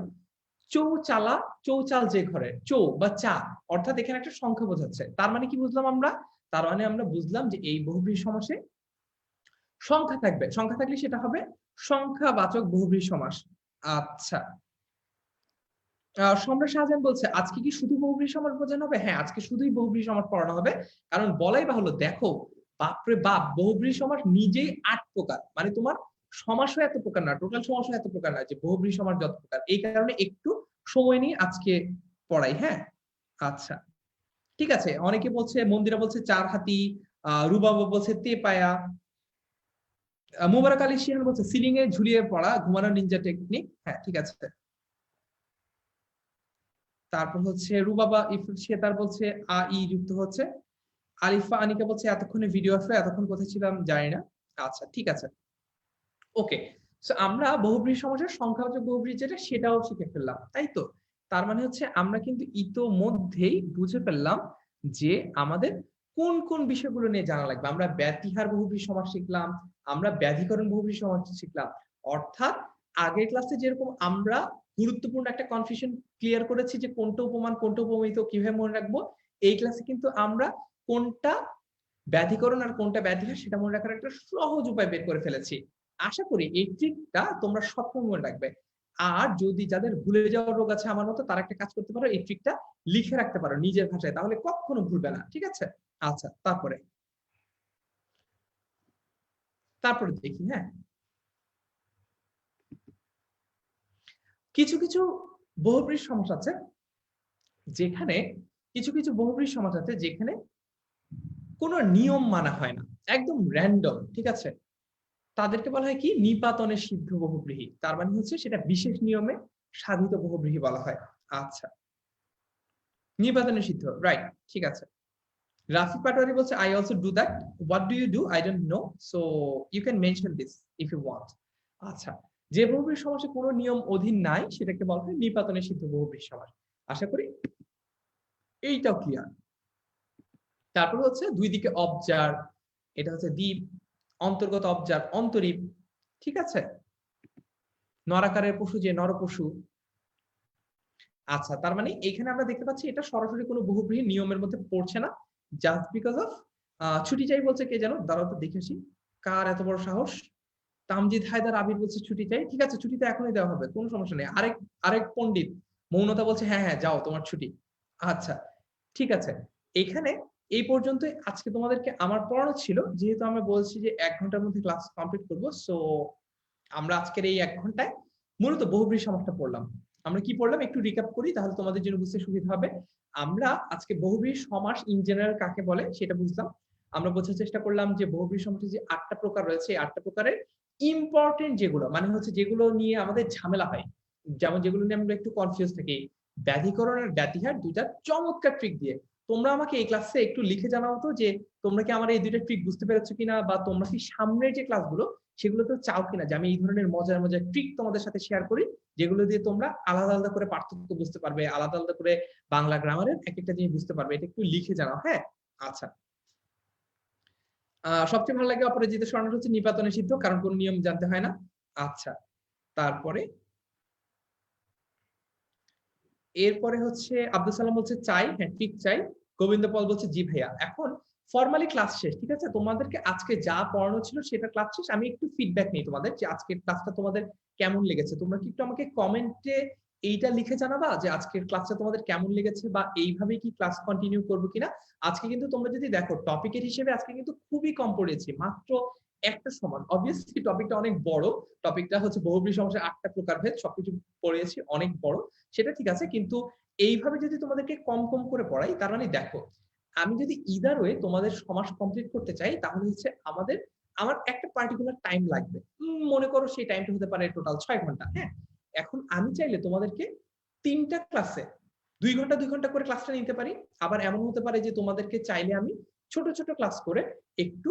চৌচালা, চৌচাল যে ঘরে, চৌ বা চা, অর্থাৎ এখানে একটা সংখ্যা বোঝাচ্ছে। তার মানে কি বুঝলাম আমরা? তার মানে আমরা বুঝলাম যে এই বহুব্রীহি সমাসে সংখ্যা থাকবে, সংখ্যা থাকলে সেটা হবে সংখ্যাবাচক বহুব্রীহি সমাস। আচ্ছা, সম্রাট শাহজাহান বলছে আজকে কি শুধু বহুব্রীহি সমাস বোঝানো হবে? হ্যাঁ, আজকে শুধুই বহুব্রীহি সমাস পড়ানো হবে। কারণ বলাই বাহুল্য, দেখো, বাপরে বাপ, বহুব্রীহি সমাস নিজেই 8 প্রকার। মানে তোমার সমাসও এত প্রকার না, টোটাল সমাসও এত প্রকার না, যে বহুব্রীহি সমাস যত প্রকার। এই কারণে একটু সময় নিয়ে আজকে পড়াই, হ্যাঁ? আচ্ছা, ঠিক আছে। অনেকে বলছে, মন্দিরা বলছে 4 হাতি, রুবাবা বলছে তেপায়া, মুবারক আলী শিহান বলছে সিলিং এ ঝুলিয়ে পড়া ঘুমানো নিনজা টেকনিক। হ্যাঁ, ঠিক আছে। তারপর হচ্ছে রুবাবা সে তার বলছে আ ই যুক্ত হচ্ছে। আলিফা আনিকা বলছে এতক্ষণে ভিডিও আসলো, এতক্ষণ কোথায় ছিলাম জানি না। আচ্ছা, ঠিক আছে, ওকে। সো আমরা বহুব্রীহি সমাসের সংখ্যাবাচক বহুব্রীহি যেটা, সেটাও শিখে ফেললাম, তাই তো? তার মানে হচ্ছে আমরা কিন্তু ইতোমধ্যেই বুঝে ফেললাম যে আমাদের কোন কোন বিষয়গুলো নিয়ে জানা লাগবে। আমরা ব্যতিহার বহুব্রীহি সমাস শিখলাম, আমরা ব্যাধিকরণ বহুব্রীহি সমাস শিখলাম। অর্থাৎ আগের ক্লাসে যেরকম আমরা গুরুত্বপূর্ণ একটা কনফিউশন ক্লিয়ার করেছি যে কোনটা উপমান কোনটা উপমিত কিভাবে মনে রাখবো, এই ক্লাসে কিন্তু আমরা কোনটা ব্যাধিকরণ আর কোনটা ব্যাধিহার সেটা মনে রাখার একটা সহজ উপায় বের করে ফেলেছি। আশা করি এই ট্রিকটা তোমরা সবসময় মনে রাখবে। আর যদি যাদের ভুলে যাওয়ার রোগ আছে আমার মতো, তারা একটা কাজ করতে পারো, এই ট্রিকটা লিখে রাখতে পারো নিজের ভাষায়, তাহলে কখনো ভুলবে না, ঠিক আছে? আচ্ছা, তারপরে তারপরে দেখি, হ্যাঁ, কিছু কিছু বহুব্রীহি সমাস আছে যেখানে কিছু কিছু বহুব্রীহি সমাজ আছে যেখানে কোনো নিয়ম মানা হয় না, একদম র্যান্ডম, ঠিক আছে? তাদেরকে বলা হয় কি নিপাতনে সিদ্ধ বহুব্রীহি। তার মানে হচ্ছে সেটা বিশেষ নিয়মে সাধিত বহুব্রীহি বলা হয়। আচ্ছা, নিপাতনে সিদ্ধ, রাইট, ঠিক আছে। রাফি পাটোয়ারি বলছে I also do that. What do you do? I don't know. So you can mention this if you want. আচ্ছা, যে বহুব্রীহি সমাসে কোনো নিয়ম অধীন নাই সেটাকে বলা হয় নিপাতনে সিদ্ধ বহুব্রীহি সমাস। আশা করি এইটাও ক্লিয়ার। তারপর হচ্ছে দুই দিকে অবজার, এটা হচ্ছে দ্বীপ, অন্তর্গত অবজার অন্তরীপ, ঠিক আছে? নরাকারের পশু যে নরপশু। আচ্ছা, তার মানে এখানে আমরা দেখতে পাচ্ছি এটা সরাসরি কোনো বহুব্রীহি নিয়মের মধ্যে পড়ছে না, জাস্ট বিকজ অফ ছুটি চাই বলছে কে যেন, দাঁড়াও তো দেখেছি কার এত বড় সাহস। তামজিদ হায়দার আবির বলছে ছুটি চাই, ঠিক আছে, ছুটি তো এখনই দেওয়া হবে, কোনো সমস্যা নেই। আরেক আরেক পণ্ডিত মৌনতা বলছে হ্যাঁ হ্যাঁ যাও তোমার ছুটি। আচ্ছা, ঠিক আছে, এখানে এই পর্যন্তই আজকে তোমাদেরকে আমার পড়ানো ছিল। যেহেতু আমরা বলছি যে ১ ঘন্টার মধ্যে ক্লাস কমপ্লিট করব, সো আমরা আজকের এই ১ ঘন্টায় মূলত বহুব্রীহি সমাসটা পড়লাম। আমরা কি পড়লাম একটু রিক্যাপ করি, তাহলে তোমাদের জন্য বুঝতে সুবিধা হবে। আমরা আজকে বহুব্রীহি সমাস ইন জেনারেল কাকে বলে সেটা বুঝলাম। আমরা বোঝার চেষ্টা করলাম যে বহুব্রীহি সমাসের যে ৮ টা প্রকার রয়েছে, এই ৮ টা প্রকারের ইম্পোর্টেন্ট যেগুলো, মানে হচ্ছে যেগুলো নিয়ে আমাদের ঝামেলা হয়, যেমন যেগুলো নিয়ে আমরা একটু কনফিউজ থাকি, ব্যাধিকরণ আর ব্যাতিহার দুইটা চমৎকার ট্রিক দিয়ে। তোমরা আমাকে এই ক্লাসে একটু লিখে জানাও তো যে তোমরা কি আমার এই দুইটা ট্রিক বুঝতে পেরেছো কিনা, বা তোমরা কি সামনের যে ক্লাসগুলো সেগুলোতে চাও কিনা যে আমি এই ধরনের মজার মজার ট্রিক তোমাদের সাথে শেয়ার করি, যেগুলো দিয়ে তোমরা আলাদা আলাদা করে পার্থক্য বুঝতে পারবে, আলাদা আলাদা করে বাংলা গ্রামারের এক একটা জিনিস বুঝতে পারবে। এটা একটু লিখে জানাও, হ্যাঁ? আচ্ছা, সবচেয়ে ভালো লাগে অপরাজিত স্বর্ণের হচ্ছে নিপাতনে সিদ্ধ, কারণ কোন নিয়ম জানতে হয় না। আচ্ছা, তারপরে এরপরে হচ্ছে আব্দুল সালাম বলছে চাই, হ্যাঁ ঠিক চাই। গোবিন্দ পল বলছে জি ভাইয়া। এখন ফরমালি ক্লাস শেষ, ঠিক আছে? তোমাদেরকে আজকে যা পড়ানো ছিল সেটা ক্লাস শেষ। আমি একটু ফিডব্যাক নেই তোমাদের যে আজকের ক্লাসটা তোমাদের কেমন লেগেছে। তোমরা কি একটু আমাকে কমেন্টে এইটা লিখে জানাবা যে আজকের ক্লাসটা তোমাদের কেমন লেগেছে, বা এইভাবে কি ক্লাস কন্টিনিউ করবো কিনা। আজকে কিন্তু তোমরা যদি দেখো টপিকের হিসেবে আজকে কিন্তু খুবই কম পড়েছি, মাত্র একটা সমান। অবভিয়াসলি টপিকটা অনেক বড়, টপিকটা হচ্ছে বহুব্রীহি সমাসের ৮ টা প্রকারভেদ, সবকিছু পড়িয়েছি, অনেক বড়, সেটা ঠিক আছে। কিন্তু এইভাবে যদি তোমাদেরকে কম কম করে পড়াই, তার মানে দেখো আমি যদি ইদার ওয়ে তোমাদের সমাস কমপ্লিট করতে চাই, তাহলে হচ্ছে আমার একটা পার্টিকুলার টাইম লাগবে। মনে করো সেই টাইমটা হতে পারে টোটাল ৬ ঘন্টা, হ্যাঁ? এখন আমি চাইলে তোমাদেরকে ৩টা ক্লাসে ২ ঘন্টা ২ ঘন্টা করে ক্লাসটা নিতে পারি। আবার এমন হতে পারে যে তোমাদেরকে চাইলে আমি ছোট ছোট ক্লাস করে একটু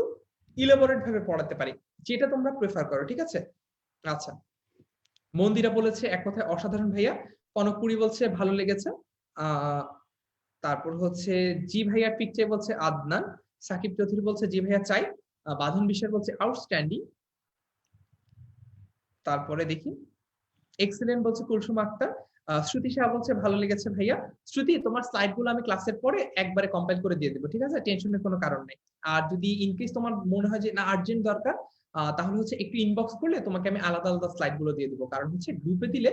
ইলাবোরেট ভাবে পড়াতে পারি, যেটা তোমরা প্রেফার করো, ঠিক আছে? আচ্ছা, মন্দিরা বলেছে এক কথায় অসাধারণ ভাইয়া। কনকপুরি বলছে ভালো লেগেছে। আহ তারপর হচ্ছে জি ভাইয়া পিক চাই বলছে আদনান। সাকিব চৌধুরী বলছে জি ভাইয়া চাই। বাঁধন বিশ্বাস বলছে আউটস্ট্যান্ডিং। তারপরে দেখি এক্সেলেন্ট বলছে কুলসুম আক্তার। শ্রুতি শাহ বলছে ভালো লেগেছে ভাইয়া। শ্রুতি, তোমার স্লাইড গুলো আমি ক্লাসের পরে একবারে কম্পাইল করে দিয়ে দেবো, ঠিক আছে? টেনশনের কোনো কারণ নেই। আর যদি ইনকেস তোমার মনে হয় যে না আর্জেন্ট দরকার, তাহলে হচ্ছে একটু ইনবক্স করলে তোমাকে আমি আলাদা আলাদা স্লাইড গুলো দিয়ে দেবো। কারণ হচ্ছে গ্রুপে দিলে,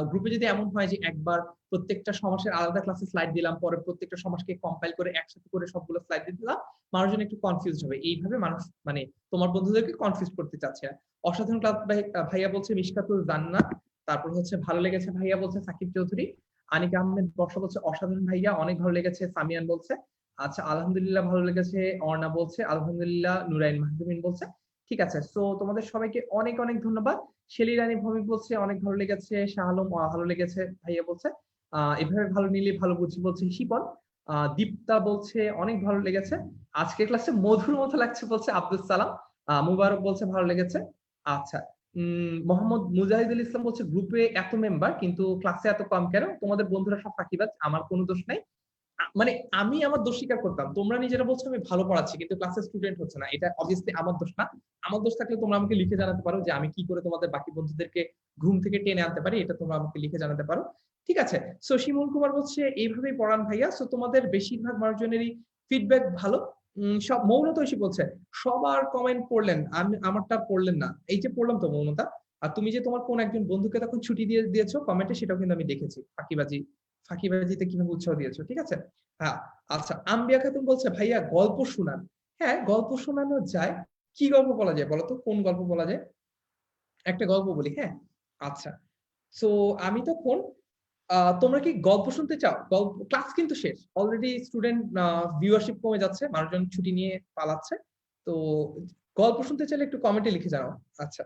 গ্রুপে যদি এমন হয় যে একবার প্রত্যেকটা সমাসের আলাদা ক্লাসে স্লাইড দিলাম, পরে প্রত্যেকটা সমাসকে কম্পাইল করে একসাথে করে সবগুলো স্লাইড দিয়ে দিলাম, মানুষজন একটু কনফিউজ হবে। এইভাবে মানুষ মানে তোমার বন্ধুদেরকে কনফিউজ করতে চাচ্ছে না। অসাধারণ ক্লাস ভাইয়া বলছে মিশকাতুল জান্নাত। তারপর হচ্ছে ভালো লেগেছে ভাইয়া বলছে সাকিব চৌধুরী। আনিকা আহমেদ বর্ষা বলছে অসাধারণ ভাইয়া, অনেক ভালো লেগেছে সামিয়ান বলছে। আচ্ছা, আলহামদুলিল্লাহ ভালো লেগেছে অর্ণা বলছে। আলহামদুলিল্লাহ নুরাইন মাহদুমিন বলছে। ঠিক আছে, সো তোমাদের সবাইকে অনেক অনেক ধন্যবাদ। শেলি রানী ভৌমিক বলছে অনেক ভালো লেগেছে। শাহ আলম ভালো লেগেছে ভাইয়া বলছে। এভাবে ভালো নিলে ভালো বুঝি বলছে শিপন। দীপ্তা বলছে অনেক ভালো লেগেছে। আজকের ক্লাসে মধুর মতো লাগছে বলছে আব্দুল সালাম। মুবারক বলছে ভালো লেগেছে। আচ্ছা, মোহাম্মদ মুজাহিদুল ইসলাম বলছে গ্রুপে এত মেম্বার কিন্তু ক্লাসে এত কম কেন? তোমাদের বন্ধুরা সব ফাঁকিবাজ, আমার কোনো দোষ নাই। মানে আমি আমার দোষ স্বীকার করতাম, তোমরা নিজেরা বলছো আমি ভালো পড়াচ্ছি কিন্তু ক্লাসে স্টুডেন্ট হচ্ছে না, এটা অবভিয়াসলি আমার দোষ না। আমার দোষ থাকলে তোমরা আমাকে লিখে জানাতে পারো যে আমি কি করে তোমাদের বাকি বন্ধুদেরকে ঘুম থেকে টেনে আনতে পারি, এটা তোমরা আমাকে লিখে জানাতে পারো। ঠিক আছে, সো শিমুল কুমার বলছে এইভাবেই পড়ান ভাইয়া। সো তোমাদের বেশিরভাগ মানুষজনেরই ফিডব্যাক ভালো। সব মৌনত এসে বলছে সবার কমেন্ট পড়লেন, আমি আমারটা পড়লেন না। এই যে পড়লাম তো মৌনতা। আর তুমি যে তোমার কোন একজন বন্ধুকে তখন ছুটি দিয়ে দিয়েছো কমেন্টে, সেটাও কিন্তু আমি দেখেছি। ফাঁকিবাজিতে কিভাবে উৎসাহ দিয়েছো, ঠিক আছে? হ্যাঁ, আচ্ছা, আম্বিয়া খাতুন বলছে ভাইয়া গল্প শোনান। হ্যাঁ, গল্প শোনানো যায়। কি গল্প বলা যায় বলতো, কোন গল্প বলা যায়? একটা গল্প বলি, হ্যাঁ? আচ্ছা, সো আমি তখন তোমরা কি গল্প শুনতে চাও? গল্প ক্লাস কিন্তু শেষ। অলরেডি স্টুডেন্ট ভিউয়ারশিপ কমে যাচ্ছে। মানুষজন ছুটি নিয়ে পালাচ্ছে। তো গল্প শুনতে চাইলে একটু কমেন্টে লিখে জানাও। আচ্ছা।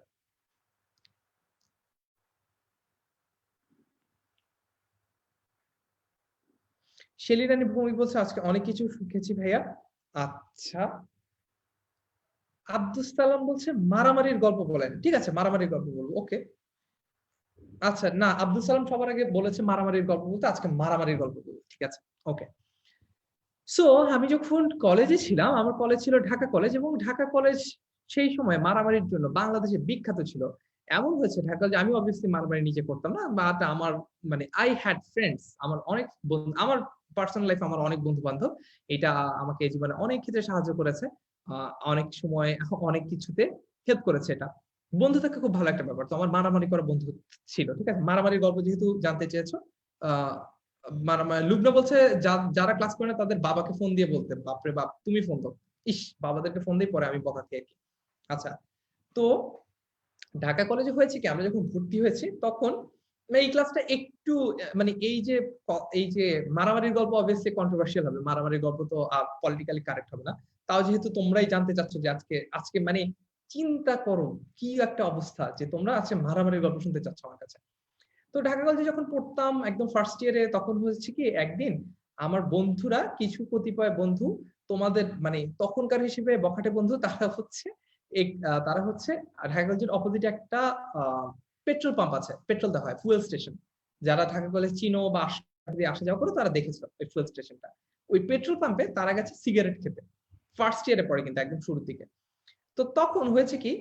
শেলি রানী ভৌমিক বলছে আজকে অনেক কিছু শিখেছি ভাইয়া। আচ্ছা। আব্দুস সালাম বলছে মারামারির গল্প বলেন। ঠিক আছে, মারামারির গল্প বলবো। ওকে। আচ্ছা, না আব্দুল সালাম সবার আগে বলেছে মারামারির গল্প বলতে, আজকে মারামারির গল্প বলবো। ঠিক আছে। ওকে। সো আমি যখন কলেজে ছিলাম, আমার কলেজ ছিল ঢাকা কলেজ, এবং ঢাকা কলেজ সেই সময় মারামারির জন্য বাংলাদেশে বিখ্যাত ছিল। এমন হয়েছে ঢাকা কলেজে, আমি অবভিয়াসলি মারামারি নিজে করতাম না, বাট আমার মানে আই হ্যাড ফ্রেন্ডস, আমার অনেক বন্ধু, আমার পার্সোনাল লাইফে আমার অনেক বন্ধু বান্ধব, এটা আমাকে জীবনে অনেক ক্ষেত্রে সাহায্য করেছে। অনেক সময় অনেক কিছুতে হেল্প করেছে এটা। বন্ধু থাকা খুব ভালো একটা ব্যাপার। তো আমার মারামারি করা বন্ধু ছিল। ঠিক আছে, মারামারির গল্প যেহেতু জানতে চেয়েছো, আহ লুবনা বলছে যারা ক্লাস করে না তাদের বাবাকে ফোন দিয়ে বলতে, বাপরে বাপ তুমি ফোন দাও। ইস, বাবাদেরকে ফোন দিয়ে পরে আমি বকা খেয়ে কি। আচ্ছা। তো ঢাকা কলেজে হয়েছে কি, আমরা যখন ভর্তি হয়েছি তখন এই ক্লাসটা একটু মানে এই যে মারামারির গল্প অবভিয়াসলি কন্ট্রোভার্সিয়াল হবে, মারামারির গল্প তো পলিটিক্যালি কারেক্ট হবে না। তাও যেহেতু তোমরাই জানতে চাচ্ছ যে আজকে আজকে মানে চিন্তা করো কি একটা অবস্থা যে তোমরা আজকে মারামারির গল্প শুনতে চাচ্ছ আমার কাছে। তো ঢাকা কলেজে যখন পড়তাম একদম ফার্স্ট ইয়ারে, তখন হয়েছে কি একদিন আমার বন্ধুরা, কিছু কতিপয় বন্ধু, তোমাদের মানে তখনকার হিসেবে বখাটে বন্ধু, তারা হচ্ছে ঢাকা কলেজের অপোজিটে একটা পেট্রোল পাম্প আছে, পেট্রোল দেওয়া হয়, ফুয়েল স্টেশন। যারা ঢাকা কলেজ চিনো বা আসা যাওয়া করো তারা দেখেছো ওই ফুয়েল স্টেশনটা। ওই পেট্রোল পাম্পে তারা গেছে সিগারেট খেতে, ফার্স্ট ইয়ারে পরে কিন্তু একদম শুরুর দিকে। তো তখন হয়েছে কি,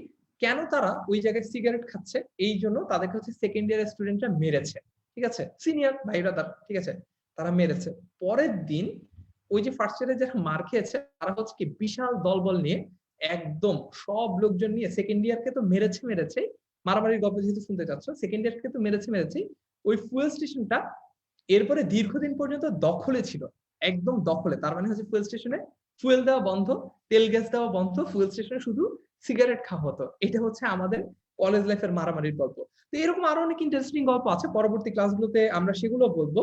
কেন তারা ওই জায়গায় সিগারেট খাচ্ছে, এই জন্য তাদেরকে হচ্ছে সেকেন্ড ইয়ারের স্টুডেন্টরা মেরেছে। ঠিক আছে, সিনিয়র ভাইরা তার, ঠিক আছে, তারা মেরেছে। পরের দিন ওই যে ফার্স্ট ইয়ারে যারা মার খেয়েছে তারা হচ্ছে কি বিশাল দলবল নিয়ে, একদম সব লোকজন নিয়ে, সেকেন্ড ইয়ারকে তো মেরেছে, মারামারির গল্প যেহেতু শুনতে চাচ্ছ, সেকেন্ড ইয়ারকে তো মেরেছে, ওই ফুয়েল স্টেশনটা এরপরে দীর্ঘদিন পর্যন্ত দখলে ছিল, একদম দখলে। তার মানে হচ্ছে ফুয়েল স্টেশনে ফুয়েল দেওয়া বন্ধ, তেল গ্যাস দেওয়া বন্ধ, ফুয়েল স্টেশনে শুধু সিগারেট খাওয়া হতো। এটা হচ্ছে আমাদের কলেজ লাইফের মারামারির গল্প। তো এরকম আরো অনেক ইন্টারেস্টিং গল্প আছে, পরবর্তী ক্লাসগুলোতে আমরা সেগুলো বলবো।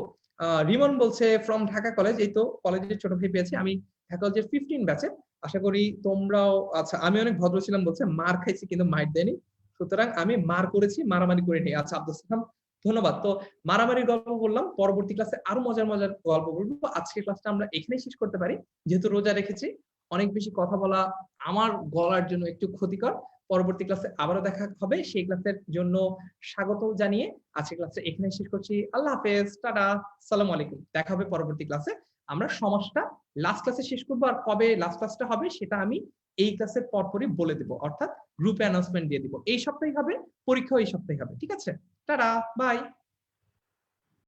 রিমন বলছে ফ্রম ঢাকা কলেজ, এই তো কলেজের ছোট ভাই পেয়েছি আমি, ঢাকা কলেজের 15 ব্যাচে। আশা করি তোমরাও। আচ্ছা, আমি অনেক ভদ্র ছিলাম বলছে, মার খাইছি কিন্তু মাইর দেয়নি, সুতরাং আমি মার করেছি, মারামারি করে নি। আচ্ছা আব্দুল সালাম, ধন্যবাদ। তো মারামারির গল্প বললাম, পরবর্তী ক্লাসে আরো মজার মজার গল্প বলবো। আজকের ক্লাসটা আমরা এখানেই শেষ করতে পারি, যেহেতু রোজা রেখেছি। অনেক বেশি কথা বলা আমার গলার জন্য একটু ক্ষতিকর। পরবর্তী ক্লাসে আবারও দেখা হবে, সেই ক্লাসের জন্য স্বাগত জানিয়ে আজকের ক্লাসটা এখানে শেষ করছি। আল্লাহ হাফেজ, টাটা, সালাম আলাইকুম। দেখা হবে পরবর্তী ক্লাসে। আমরা সমাজটা লাস্ট ক্লাসে শেষ করবো, আর কবে লাস্ট ক্লাসটা হবে সেটা আমি এই ক্লাসের পরপরই বলে দেবো, অর্থাৎ গ্রুপে অ্যানাউন্সমেন্ট দিয়ে দিব। এই সপ্তাহে হবে, পরীক্ষাও এই সপ্তাহে হবে। ঠিক আছে, টাটা, বাই।